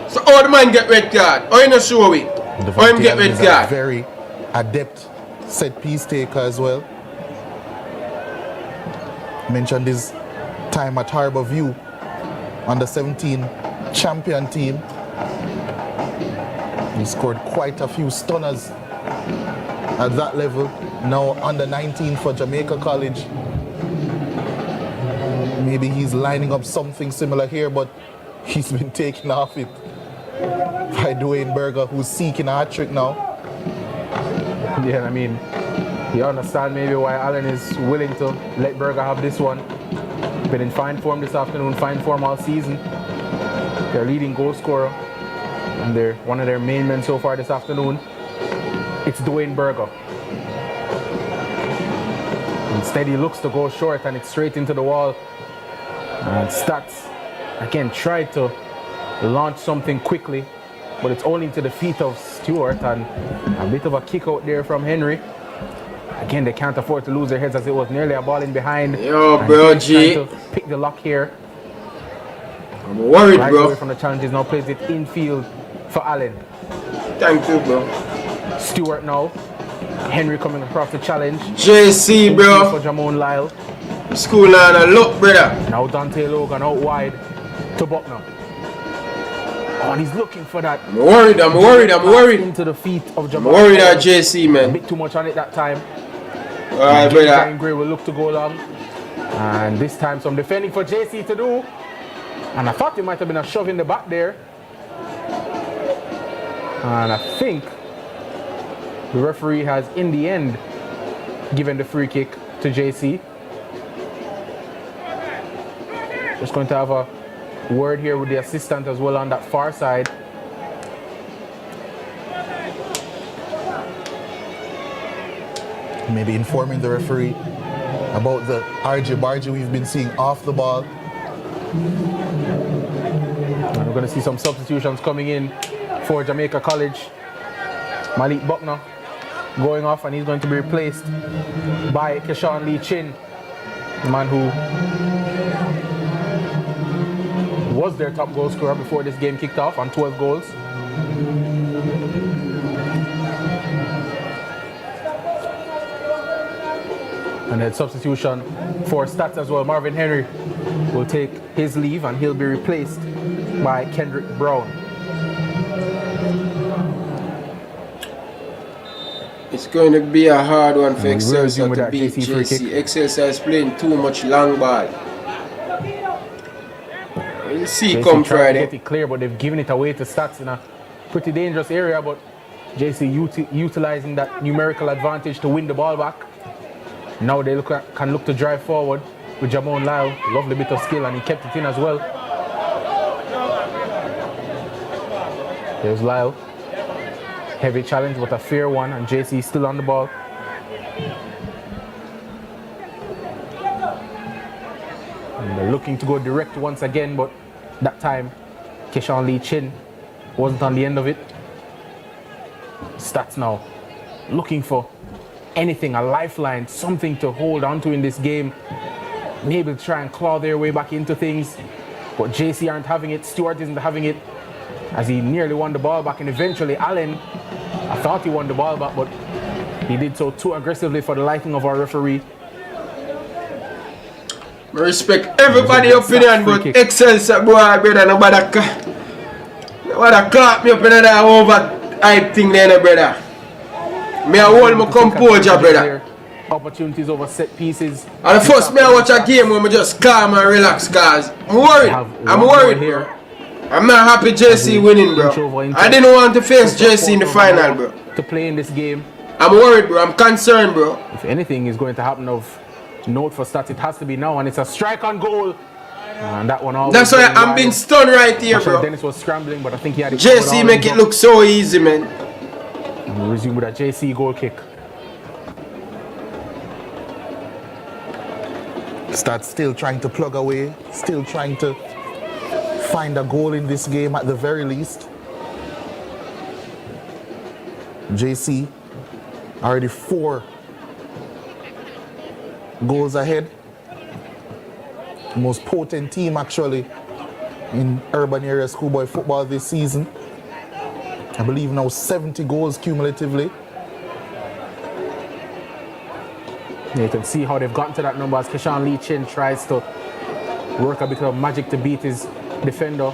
So how the man get red card? How you not show it? How him get red Is a card? very adept set piece taker as well. Mentioned his time at Harbour View under 17 champion team. He scored quite a few stunners at that level. Now under 19 for Jamaica College. Maybe he's lining up something similar here, but he's been taken off it by Dwayne Berger, who's seeking a hat-trick now. Yeah, I mean, you understand maybe why Allen is willing to let Berger have this one. Been in fine form this afternoon, fine form all season. Their leading goal scorer, and they're one of their main men so far this afternoon. It's Dwayne Berger. Instead, he looks to go short, and it's straight into the wall. And Staths again tried to launch something quickly, but it's only into the feet of Stewart, and a bit of a kick out there from Henry. Again, they can't afford to lose their heads as it was nearly a ball in behind. Yo, bro, And G. trying to pick the lock here. I'm worried, Right bro. away from the challenges, now plays it infield for Allen. Thank you, bro. Stewart now. Henry coming across the challenge. JC, For bro. Jamon Lyle. School line a look, brother. Now Dante Logan out wide to Buckner. Oh, and he's looking for that. I'm worried, I'm worried, I'm worried. Into the feet of I'm Jamon. worried at JC, A man. bit too much on it that time. Alright, James brother. and Gray will look to go long. And this time some defending for JC to do. And I thought it might have been a shove in the back there. And I think the referee has, in the end, given the free kick to JC. Just going to have a word here with the assistant as well on that far side. Maybe informing the referee about the argy-bargy we've been seeing off the ball. And we're going to see some substitutions coming in for Jamaica College. Malik Buckner going off, and he's going to be replaced by Keshawn Lee Chin, the man who was their top goal scorer before this game kicked off on 12 goals. And then substitution for Staths as well. Marvin Henry will take his leave and he'll be replaced by Kendrick Brown. It's going to be a hard one for And we will Excelsior resume with to that beat JC free JC. kick. Excelsior is playing too much long ball. We'll see JC come trying to Friday. get it clear, but they've given it away to Staths in a pretty dangerous area. But JC utilizing that numerical advantage to win the ball back. Now they can look to drive forward with Jamon Lyle. Lovely bit of skill, and he kept it in as well. There's Lyle. Heavy challenge, but a fair one, and JC still on the ball. And they're looking to go direct once again, but that time Keshawn Lee Chin wasn't on the end of it. Staths now looking for anything, a lifeline, something to hold on to in this game. Maybe try and claw their way back into things, but JC aren't having it. Stewart isn't having it, as he nearly won the ball back, and eventually Allen, I thought he won the ball back, but he did so too aggressively for the liking of our referee. I respect everybody opinion, but kick. Excelsior boy, brother, nobody caught me up in that over hype thing there, brother. Me a hold my composure, brother. Opportunities over set pieces. And the first me I watch a game where me just calm and relax, cause I'm worried. I'm worried, bro. I'm not happy JC winning, bro. I didn't want to face JC in the final, bro. To play in this game. I'm worried, bro. I'm concerned, bro. If anything is going to happen of note for Staths, it has to be now, and it's a strike on goal. And that one always. That's why I'm being stunned right here, bro. Dennis was scrambling, but I think he had it. JC make it look so easy, man. And we resume with a JC goal kick. Staths still trying to plug away, still trying to find a goal in this game at the very least. JC already 4 goals ahead. Most potent team actually in urban area schoolboy football this season. I believe now 70 goals cumulatively. You can see how they've gotten to that number as Keshawn Lee Chin tries to work a bit of magic to beat his defender.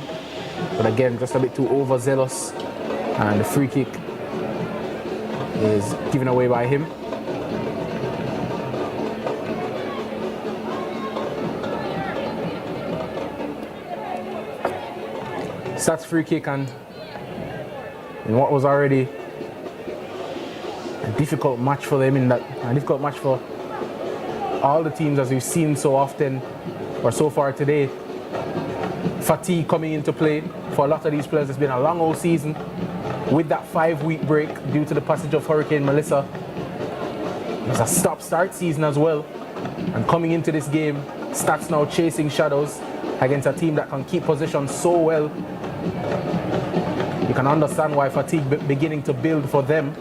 But again, just a bit too overzealous. And the free kick is given away by him. Staths free kick, and in what was already a difficult match for them, a difficult match for all the teams as we've seen so often or so far today. Fatigue coming into play for a lot of these players. It's been a long old season with that 5-week break due to the passage of Hurricane Melissa. It's a stop-start season as well, and coming into this game, Staths now chasing shadows against a team that can keep possession so well. You can understand why fatigue beginning to build for them.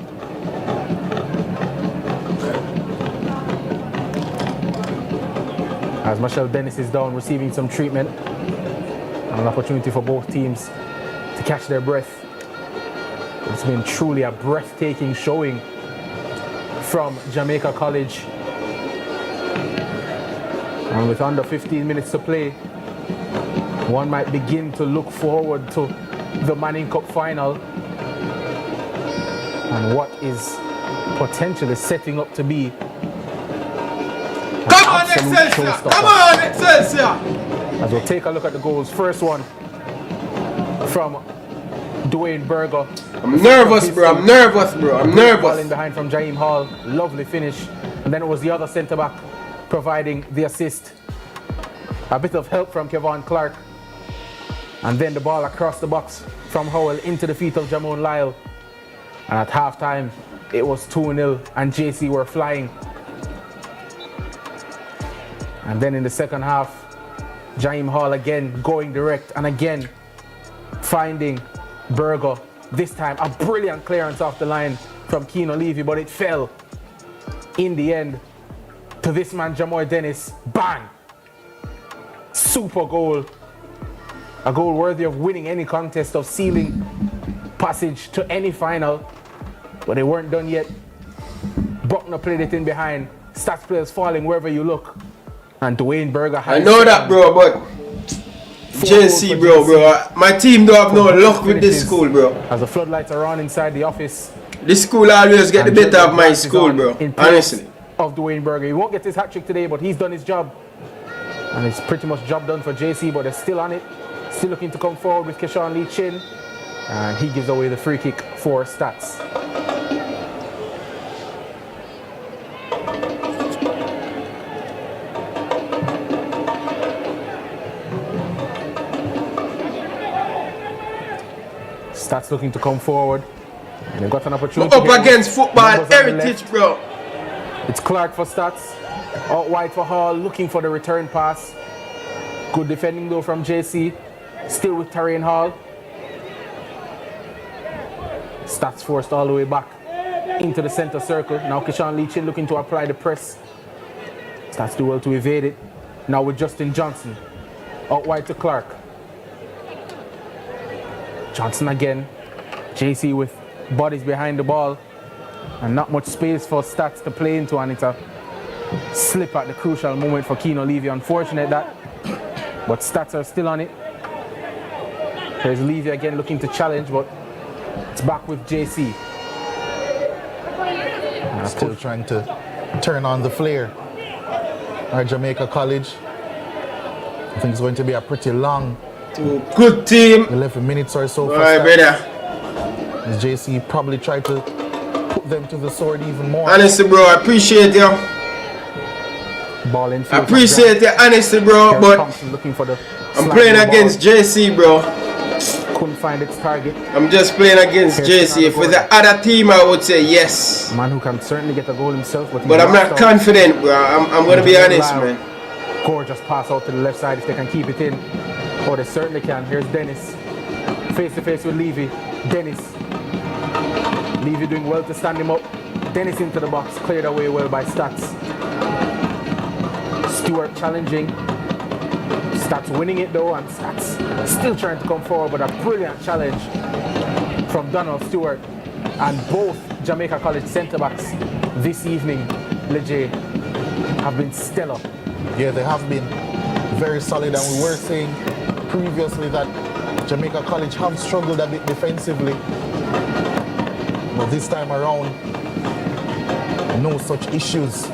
As Michelle Dennis is down receiving some treatment, and an opportunity for both teams to catch their breath. It's been truly a breathtaking showing from Jamaica College. And with under 15 minutes to play, one might begin to look forward to the Manning Cup final and what is potentially setting up to be absolute Excelsior! showstopper. Come on, Excelsior! As we'll take a look at the goals. First one from Dwayne Berger. I'm nervous, bro. I'm nervous, bro. I'm Ball in nervous. behind from Jaheim Hall. Lovely finish. And then it was the other centre back providing the assist. A bit of help from Kevon Clark. And then the ball across the box from Howell into the feet of Jamon Lyle. And at halftime, it was 2-0 and JC were flying. And then in the second half, Jaheim Hall again going direct and again finding Berger. This time a brilliant clearance off the line from Keano Levy, but it fell in the end to this man Jamoy Dennis. Bang! Super goal. A goal worthy of winning any contest, of sealing passage to any final. But they weren't done yet. Buckner played it in behind. Staths players falling wherever you look. And Dwayne Berger. I know that, bro, but JC, bro. My team don't have no luck with this school, bro. As the floodlights are on inside the office. This school always get the better of my school, bro. Honestly. Of Dwayne Berger. He won't get his hat trick today, but he's done his job. And it's pretty much job done for JC, but they're still on it. Still looking to come forward with Keshawn Lee Chin. And he gives away the free kick for Staths. Staths looking to come forward. And they've got an opportunity. Up against football heritage, bro. It's Clark for Staths. Out wide for Hall, looking for the return pass. Good defending though from JC. Still with Tarian Hall. Staths forced all the way back into the center circle. Now Keshawn Lee Chin looking to apply the press. Staths do well to evade it. Now with Justin Johnson. Out wide to Clark. Johnson again. JC with bodies behind the ball. And not much space for Staths to play into, and it's a slip at the crucial moment for Keano Levy. Unfortunate that. But Staths are still on it. Here's Levy again looking to challenge, but it's back with JC. Still trying to turn on the flare. Our Jamaica College. I think it's going to be a pretty long good team. 11 minutes or so. All right, brother. As JC probably tried to put them to the sword even more. Honestly, bro, I appreciate you. Ball in. I appreciate your honesty, bro, but looking for the I'm playing against JC, bro. Couldn't find its target. I'm just playing against JC. If with the other team, I would say yes. Man who can certainly get a goal himself, but I'm not confident, bro. I'm going to be honest, man. Gorgeous pass out to the left side if they can keep it in. Oh, they certainly can. Here's Dennis. Face to face with Levy. Dennis. Levy doing well to stand him up. Dennis into the box. Cleared away well by Staths. Stewart challenging. Staths winning it though, and Staths still trying to come forward, but a brilliant challenge from Donald Stewart. And both Jamaica College centre-backs this evening, Leje, have been stellar. Yeah, they have been very solid, and we were saying previously that Jamaica College have struggled a bit defensively. But this time around, no such issues.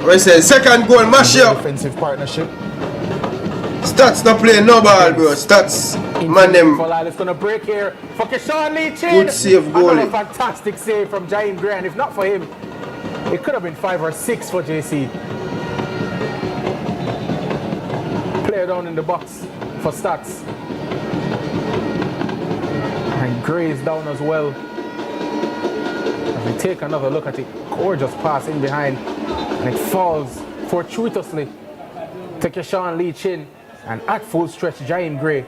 We say second goal, mash up. Defensive partnership. Staths not playing no ball, bro. Staths, man, them. It's gonna break here for Keshawn Lee Chin. Good save, goalie. Another fantastic save from Jaheim Gray, and if not for him, it could have been 5 or 6 for JC. Player down in the box for Staths. And Gray is down as well. As we take another look at it, gorgeous pass in behind, and it falls fortuitously to Keshawn Lee Chin, and at full stretch, Jaheim Gray.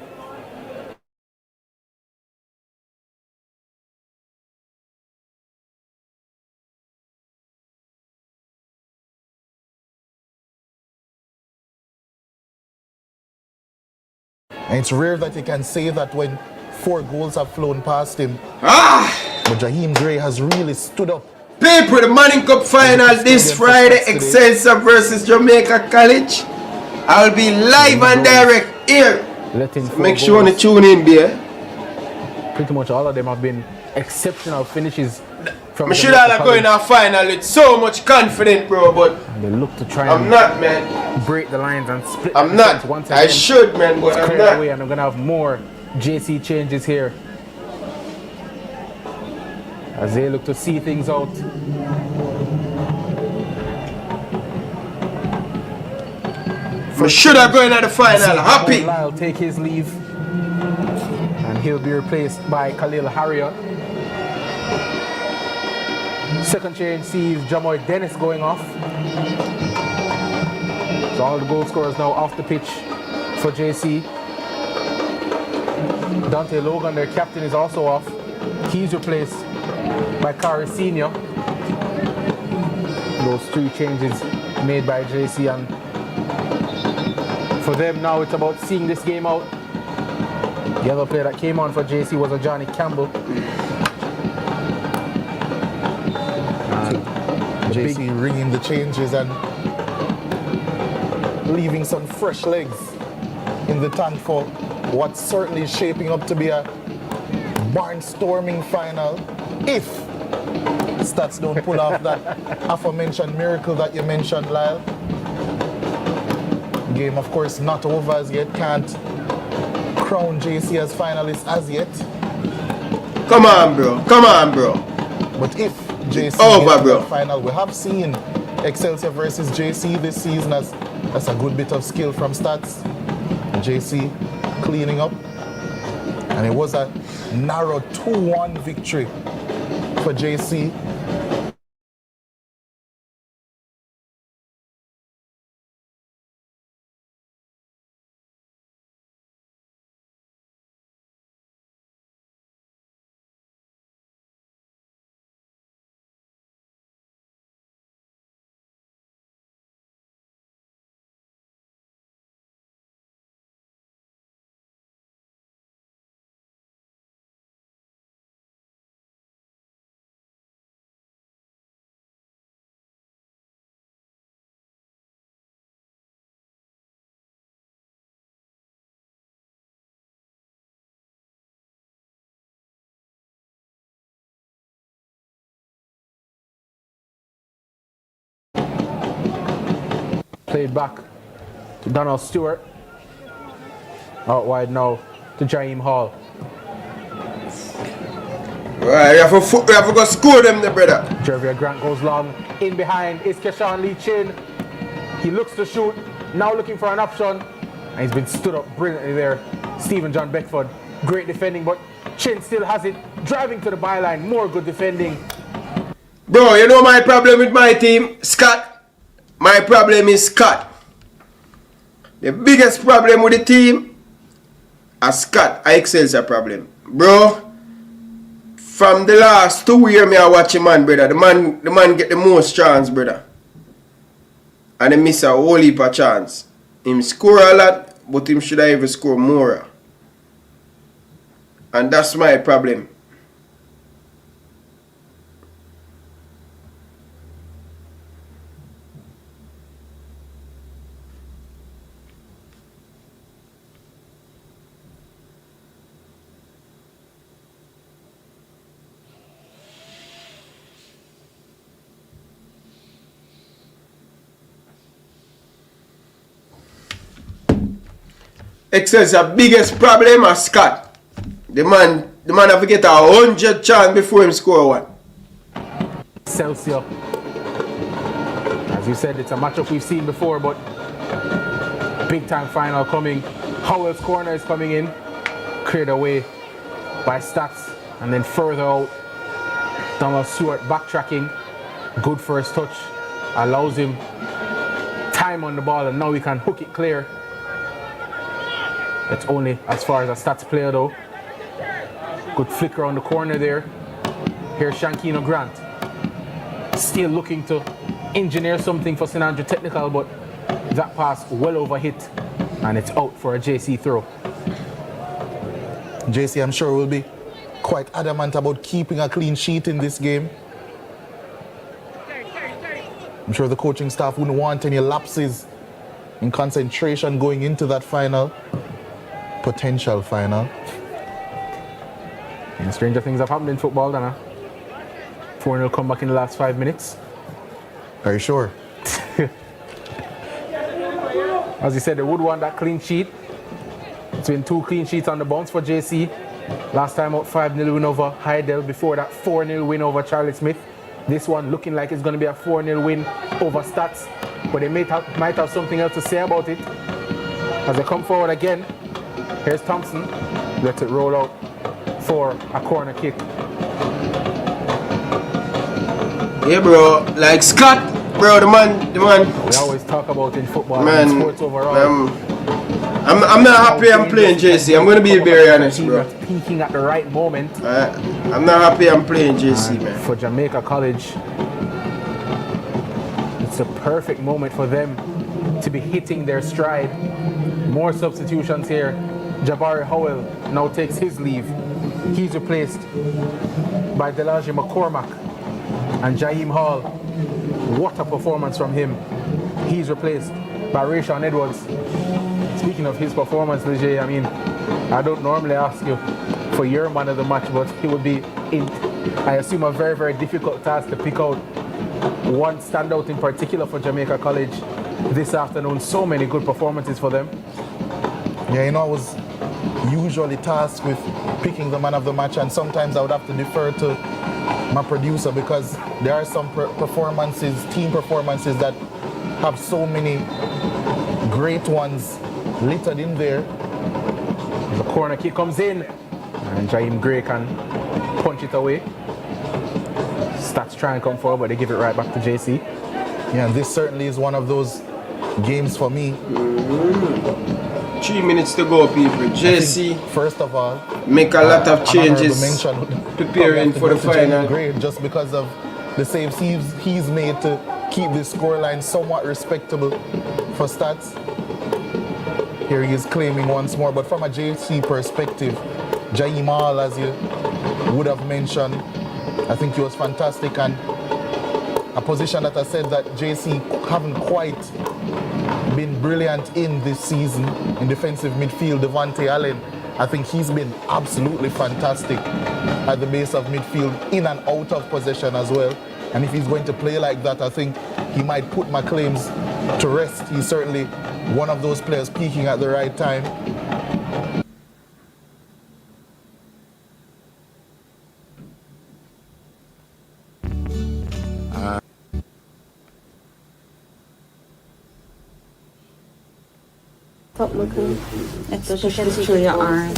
And it's rare that you can say that when 4 goals have flown past him. But Jaheim Gray has really stood up. People, the Manning Cup final this Friday, Excelsior versus Jamaica College. I'll be live and direct here. So make sure to tune in there. Pretty much all of them have been exceptional finishes I should have going to a final with so much confidence, bro, but they look to try I'm not, man. break the lines and split I'm the not. defense once I again. should, man, but I'm not. Away, and I'm going to have more JC changes here as they look to see things out. I should have going to the final. Happy. Lyle take his leave, and he'll be replaced by Khalil Harrier. Second change sees Jamoy Dennis going off. So all the goal scorers now off the pitch for JC. Dante Logan, their captain, is also off. He's replaced by Kari Senior. Those 3 changes made by JC, and for them now it's about seeing this game out. The other player that came on for JC was a Johnny Campbell. JC ringing the changes and leaving some fresh legs in the tank for what's certainly shaping up to be a barnstorming final if Staths don't pull off that aforementioned miracle that you mentioned, Lyle. Game, of course, not over as yet. Can't crown JC as finalists as yet. Come on, bro. Come on, bro. But if JC over, bro. The final, we have seen Excelsior versus JC this season as that's a good bit of skill from Staths. JC cleaning up, and it was a narrow 2-1 victory for JC. Played back to Donald Stewart. Out wide now to Jaheim Hall. Right, we have to go score them, the brother. Jervier Grant goes long. In behind is Keshawn Lee Chin. He looks to shoot. Now looking for an option. And he's been stood up brilliantly there. Stephen John Beckford. Great defending, but Chin still has it. Driving to the byline. More good defending. Bro, you know my problem with my team? Scott. My problem is Scott. The biggest problem with the team is Scott. I Excelsior problem. Bro, from the last 2 years me I watch him, man, brother. The man get the most chance, brother. And he miss a whole heap of chance. Him score a lot, but him should have even score more. And that's my problem. Excelsior biggest problem is Scott. The man have to get 100 chance before him score one. Excelsior. As you said, it's a matchup we've seen before, but big time final coming. Howell's corner is coming in. Cleared away by Staths. And then further out, Donald Stewart backtracking. Good first touch. Allows him time on the ball, and now he can hook it clear. It's only as far as a Staths player though. Good flicker on the corner there. Here's Shankino Grant. Still looking to engineer something for St. Andrew Technical, but that pass well over hit, and it's out for a JC throw. JC, I'm sure, will be quite adamant about keeping a clean sheet in this game. I'm sure the coaching staff wouldn't want any lapses in concentration going into that final. Potential final. And stranger things have happened in football, Dana. 4-0 comeback in the last 5 minutes. Are you sure? As you said, they would want that clean sheet. It's been 2 clean sheets on the bounce for JC. Last time out 5-0 win over Heidel. Before that 4-0 win over Charlie Smith. This one looking like it's going to be a 4-0 win over Staths. But they might have something else to say about it. As they come forward again, here's Thompson. Lets it roll out for a corner kick. Yeah, bro. Like Scott, bro, the man. We always talk about in football and sports overall. I'm not happy I'm playing JC. I'm going to be very honest, bro. Peaking at the right moment. I'm not happy I'm playing JC, man. For Jamaica College, it's a perfect moment for them to be hitting their stride. More substitutions here. Jabari Howell now takes his leave. He's replaced by Delage McCormack and Jaheim Hall. What a performance from him. He's replaced by Rayshawn Edwards. Speaking of his performance, Leger, I mean, I don't normally ask you for your man of the match, but it would be, I assume, a very, very difficult task to pick out one standout in particular for Jamaica College this afternoon. So many good performances for them. Yeah, you know, I was usually tasked with picking the man of the match, and sometimes I would have to defer to my producer because there are some performances, team performances that have so many great ones littered in there. The corner kick comes in and Jaheim Gray can punch it away. Staths try and come forward, but they give it right back to JC. Yeah, this certainly is one of those games for me. 3 minutes to go, people. JC, first of all, make a lot of changes preparing for the final. Great, just because of the saves he's made to keep this scoreline somewhat respectable for Staths. Here he is claiming once more, but from a JC perspective, Jaheim Hall, as you would have mentioned, I think he was fantastic, and a position that I said that JC haven't quite been brilliant in this season in defensive midfield. Devontae Allen, I think he's been absolutely fantastic at the base of midfield, in and out of possession as well. And if he's going to play like that, I think he might put my claims to rest. He's certainly one of those players peaking at the right time. Especially your arm.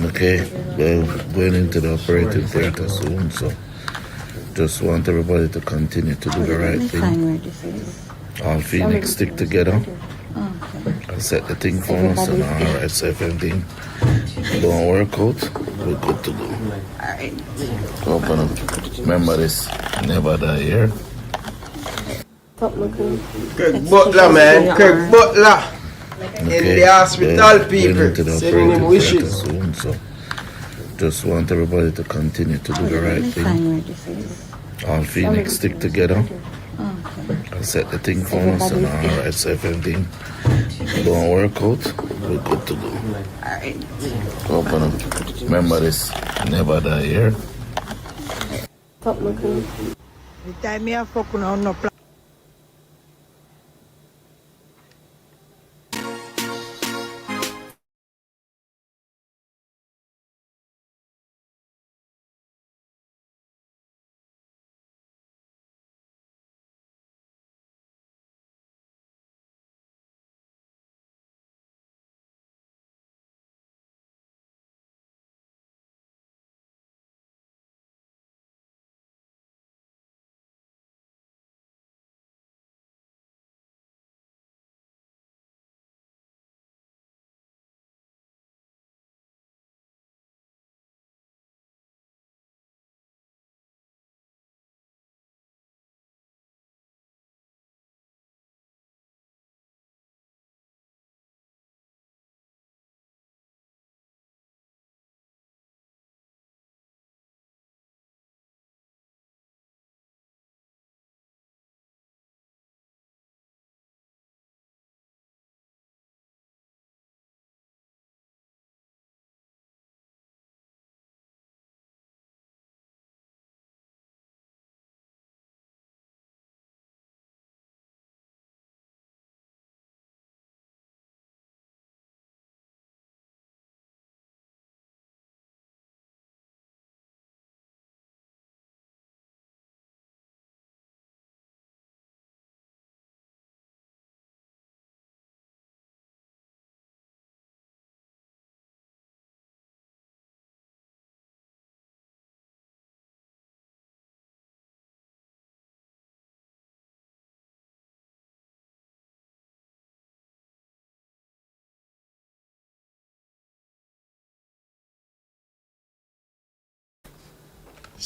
Okay, well, going into the operating theater soon, so just want everybody to continue to do the right thing. All Phoenix stick together and set the thing for us, and alright, so if everything don't work out, we're good to go. Alright. Open up. Remember this, never die here. Craig Butler, man. Craig Butler. In the hospital, people. Sending him wishes. Soon, so just want everybody to continue to do the right thing. All Phoenix stick together and set the thing for us, and alright, so if everything don't work out, we're good to go. Alright. Open up. Remember this, never die here.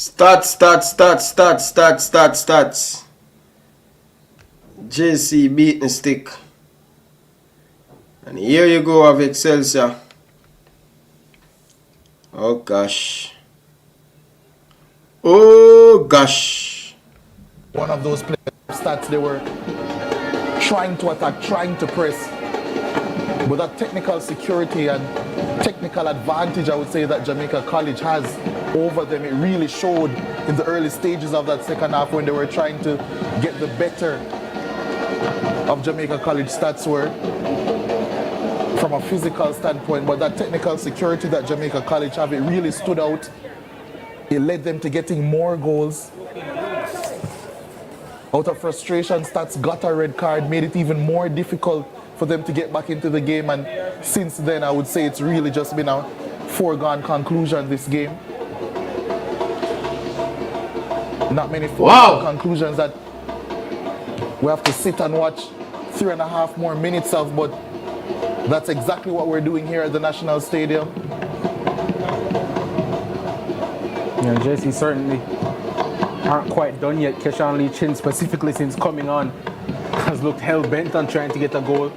Stats. JC beating stick. And here you go of Excelsior. Oh gosh. One of those players, Staths, they were trying to attack, trying to press. But that technical security and technical advantage, I would say, that Jamaica College has over them, it really showed in the early stages of that second half when they were trying to get the better of Jamaica College. Staths were from a physical standpoint, but that technical security that Jamaica College have, it really stood out. It led them to getting more goals. Out of frustration, Staths got a red card, made it even more difficult for them to get back into the game, and since then I would say it's really just been a foregone conclusion, this game. Not many foregone conclusions that we have to sit and watch 3.5 more minutes of, but that's exactly what we're doing here at the National Stadium. Yeah, JC certainly aren't quite done yet. Keshawn Lee Chin, specifically since coming on, has looked hell-bent on trying to get a goal.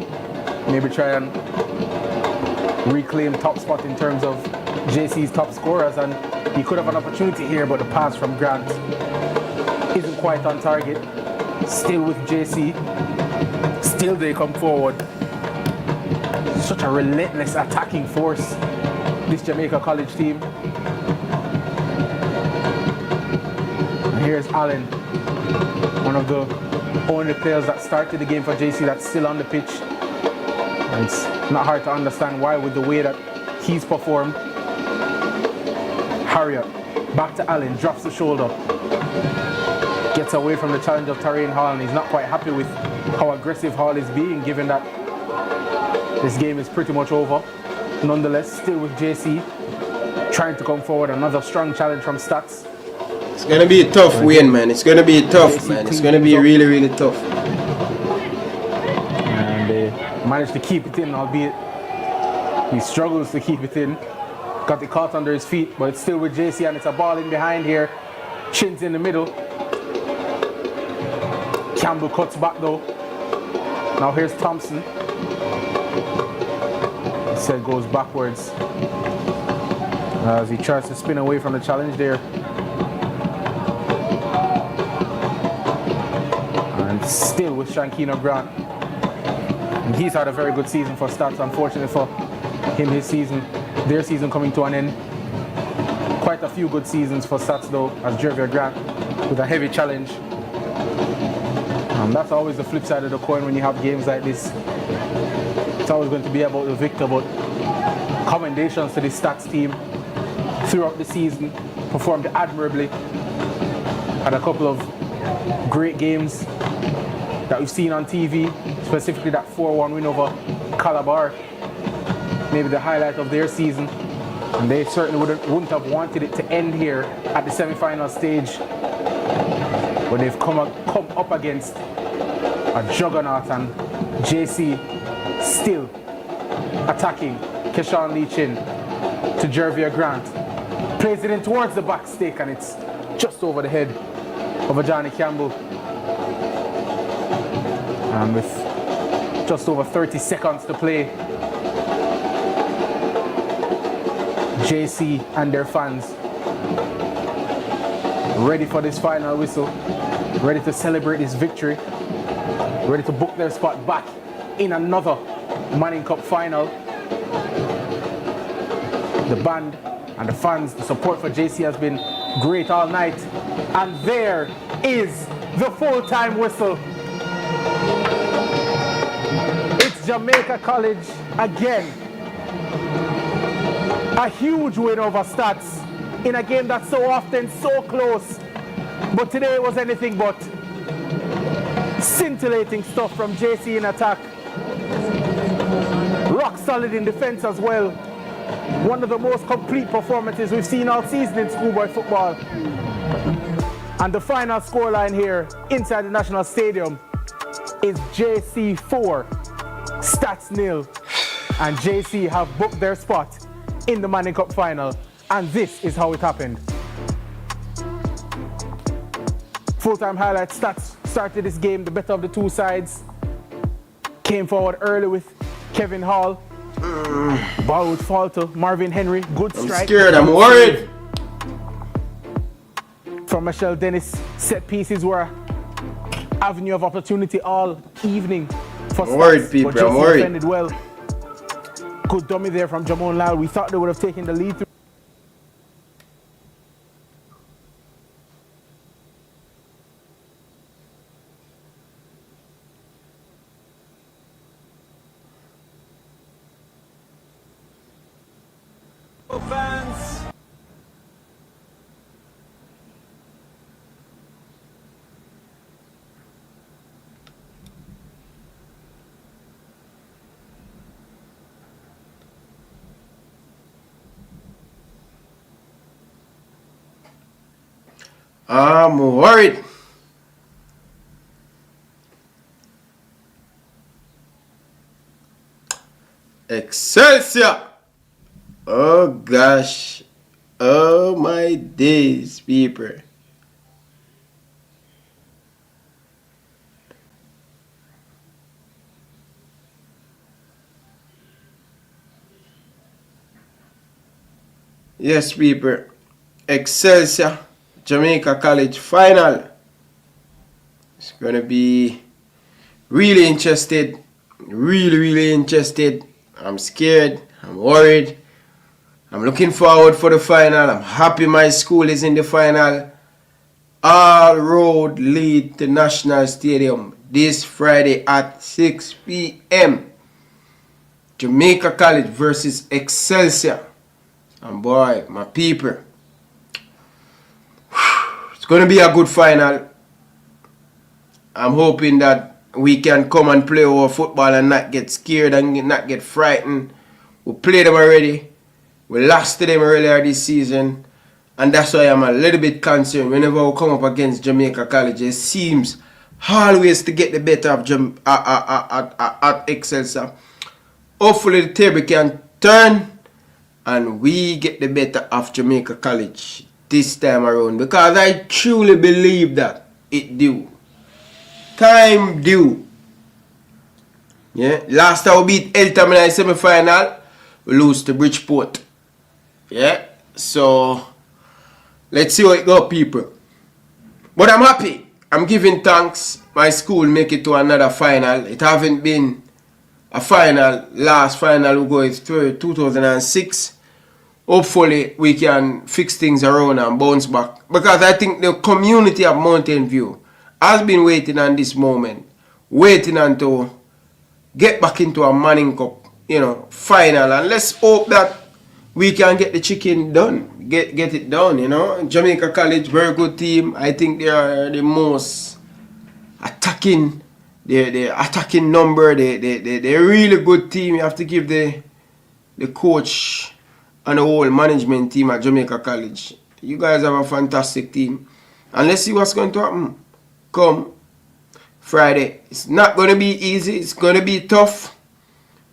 Maybe try and reclaim top spot in terms of JC's top scorers, and he could have an opportunity here, but the pass from Grant isn't quite on target. Still with JC, still they come forward. Such a relentless attacking force, this Jamaica College team. And here's Allen, one of the only players that started the game for JC that's still on the pitch. And it's not hard to understand why with the way that he's performed. Harriet, back to Allen, drops the shoulder. Gets away from the challenge of Tarian Hall, and he's not quite happy with how aggressive Hall is being, given that this game is pretty much over. Nonetheless, still with JC, trying to come forward. Another strong challenge from Staths. It's gonna be a tough win, man. It's gonna be tough, man. It's gonna be really, really tough. And they managed to keep it in, albeit he struggles to keep it in. Got it caught under his feet, but it's still with JC, and it's a ball in behind here. Chin's in the middle. Campbell cuts back though. Now here's Thompson. He said goes backwards as he tries to spin away from the challenge there. And still with Shankino Grant. And he's had a very good season for Staths. Unfortunately for him, their season coming to an end. Quite a few good seasons for Staths though, as Jervier Grant with a heavy challenge. That's always the flip side of the coin when you have games like this. It's always going to be about the victor, but commendations to the Staths team throughout the season. Performed admirably. Had a couple of great games that we've seen on TV, specifically that 4-1 win over Calabar. Maybe the highlight of their season. And they certainly wouldn't have wanted it to end here at the semi-final stage. But they've come up against a juggernaut, and JC still attacking. Keshawn Lee Chin to Jervier Grant. Plays it in towards the back stick, and it's just over the head of a Johnny Campbell. And with just over 30 seconds to play, JC and their fans ready for this final whistle, ready to celebrate this victory, ready to book their spot back in another Manning Cup final. The band and the fans, the support for JC has been great all night. And there is the full-time whistle. It's Jamaica College again. A huge win over Staths in a game that's so often so close. But today it was anything but. Scintillating stuff from JC in attack. Rock solid in defense as well. One of the most complete performances we've seen all season in schoolboy football. And the final scoreline here inside the National Stadium is JC 4, Staths 0. And JC have booked their spot in the Manning Cup final. And this is how it happened. Full-time highlights. Staths started this game, the better of the two sides. Came forward early with Kevin Hall. Ball would fall to Marvin Henry. Good strike. I'm scared, I'm worried. From Michelle Dennis, set pieces were avenue of opportunity all evening for Staths. I'm worried, people, but I'm worried. defended well. Good dummy there from Jamon Lyle. We thought they would have taken the lead. Fans. I'm worried. Excelsior! Oh gosh. Oh my days, people. Yes, people. Excelsior Jamaica College final. It's gonna be really interested. Really interested. I'm scared. I'm worried. I'm looking forward for the final. I'm happy my school is in the final. All road lead to National Stadium this Friday at 6 p.m. Jamaica College versus Excelsior. And boy, my people, it's going to be a good final. I'm hoping that we can come and play our football and not get scared and not get frightened. We played them already. We lost to them earlier this season. And that's why I'm a little bit concerned whenever we come up against Jamaica College. It seems always to get the better of at Excelsior. Hopefully the table can turn and we get the better of Jamaica College this time around, because I truly believe that it do. Time due. Yeah. Last time we beat Eltham in the semi-final, we lose to Bridgeport. Yeah. So let's see how it go, people. But I'm happy. I'm giving thanks. My school make it to another final. It haven't been a final. Last final we go is 2006. Hopefully we can fix things around and bounce back, because I think the community of Mountain View has been waiting on this moment, waiting until get back into a Manning Cup, final, and let's hope that we can get the chicken done, get it done. Jamaica College, very good team. I think they are the most attacking, the attacking number. They're a really good team. You have to give the coach and the whole management team at Jamaica College. You guys have a fantastic team. And let's see what's going to happen come Friday. It's not going to be easy. It's going to be tough.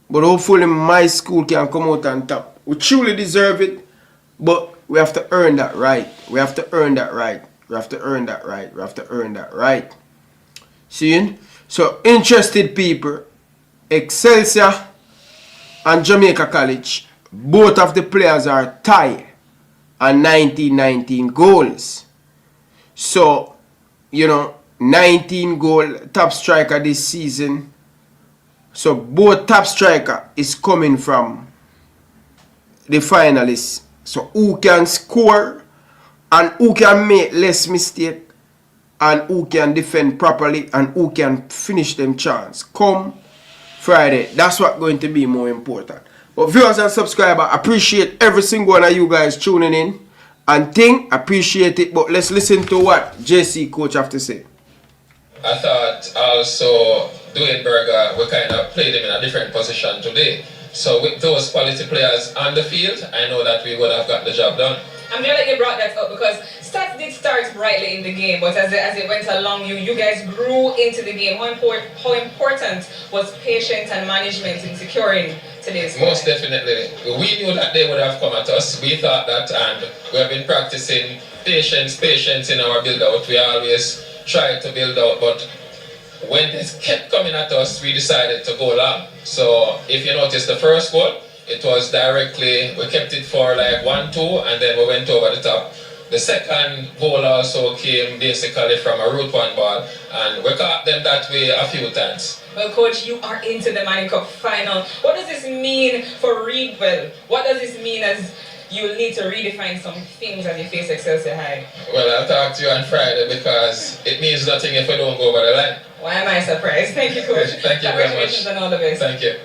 But hopefully my school can come out on top. We truly deserve it. But we have to earn that right. We have to earn that right. We have to earn that right. We have to earn that right. See? So, interested people, Excelsior and Jamaica College, both of the players are tied on 19 goals. So, 19 goal top striker this season. So both top striker is coming from the finalists. So who can score and who can make less mistake and who can defend properly and who can finish them chance come Friday. That's what's going to be more important. But viewers and subscribers, appreciate every single one of you guys tuning in and appreciate it. But let's listen to what JC coach have to say. I thought also Dwayne Berger, we kind of played him in a different position today. So with those quality players on the field, I know that we would have got the job done. I'm glad that you brought that up, because Staths did start brightly in the game, but as it went along, you guys grew into the game. How important was patience and management in securing today's game? Most definitely. We knew that they would have come at us. We thought that, and we have been practicing patience in our build-out. We always tried to build out, but when it kept coming at us, we decided to go long. So if you notice the first goal, it was directly, we kept it for like 1-2 and then we went over the top. The second goal also came basically from a route one ball and we caught them that way a few times. Well, Coach, you are into the Manning Cup final. What does this mean for Reedwell? What does this mean as you will need to redefine some things as you face Excelsior High? Well, I'll talk to you on Friday because it means nothing if we don't go over the line. Why am I surprised? Thank you, Coach. Thank you very much. Congratulations and all the best. Thank you.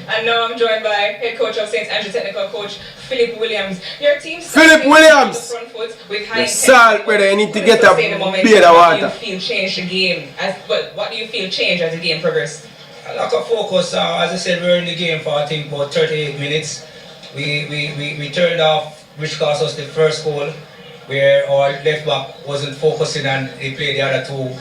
And now I'm joined by head coach of St. Andrew Technical Coach Philip Williams. Your team Philip Williams! The front foot with high The salt, brother, you need to get a bit of water. What do you feel changed the game? What do you feel changed as the game progressed? A lack of focus. As I said, we were in the game for I think about 38 minutes. We turned off, which cost us the first goal, where our left back wasn't focusing and he played the other two.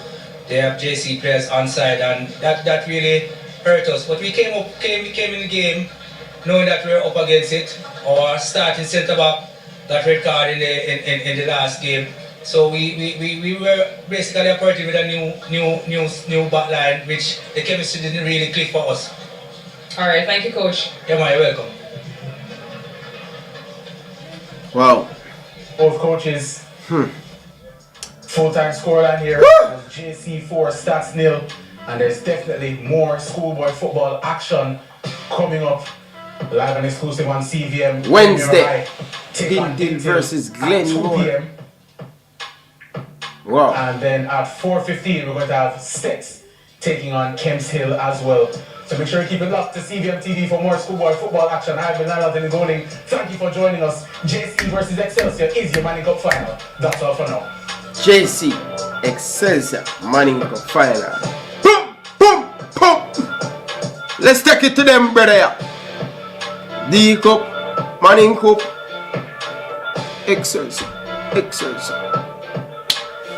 They have JC players on side, and that really hurt us. But we came in the game knowing that we were up against it. Our starting centre back got red card in the last game. So we were basically operating with a new back line, which the chemistry didn't really click for us. All right, thank you, Coach. Yeah, man, you're welcome. Wow. Both coaches. Full-time scoreline here. JC 4, Staths 0. And there's definitely more schoolboy football action coming up. Live and exclusive on CVM. Wednesday. Dinton versus Glenmore. 2 p.m. Wow. And then at 4:15 we're going to have Staths taking on Kemps Hill as well. So make sure you keep it locked to CVM TV for more schoolboy football action. I've been Alan in Golding. Thank you for joining us. JC versus Excelsior is your Manning Cup final. That's all for now. JC Excelsior Manning Cup final. Boom, boom, boom. Let's take it to them, brother. D Cup, Manning Cup, Excelsior.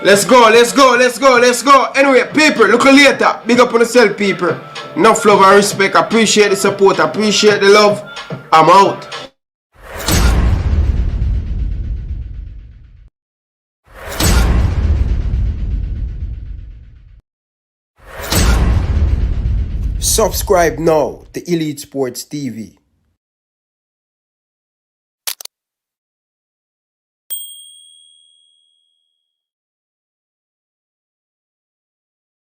Let's go, let's go, let's go, let's go. Anyway, people, look later. Big up on yourself, people. Enough love and respect. Appreciate the support. Appreciate the love. I'm out. Subscribe now to Elite Sports TV.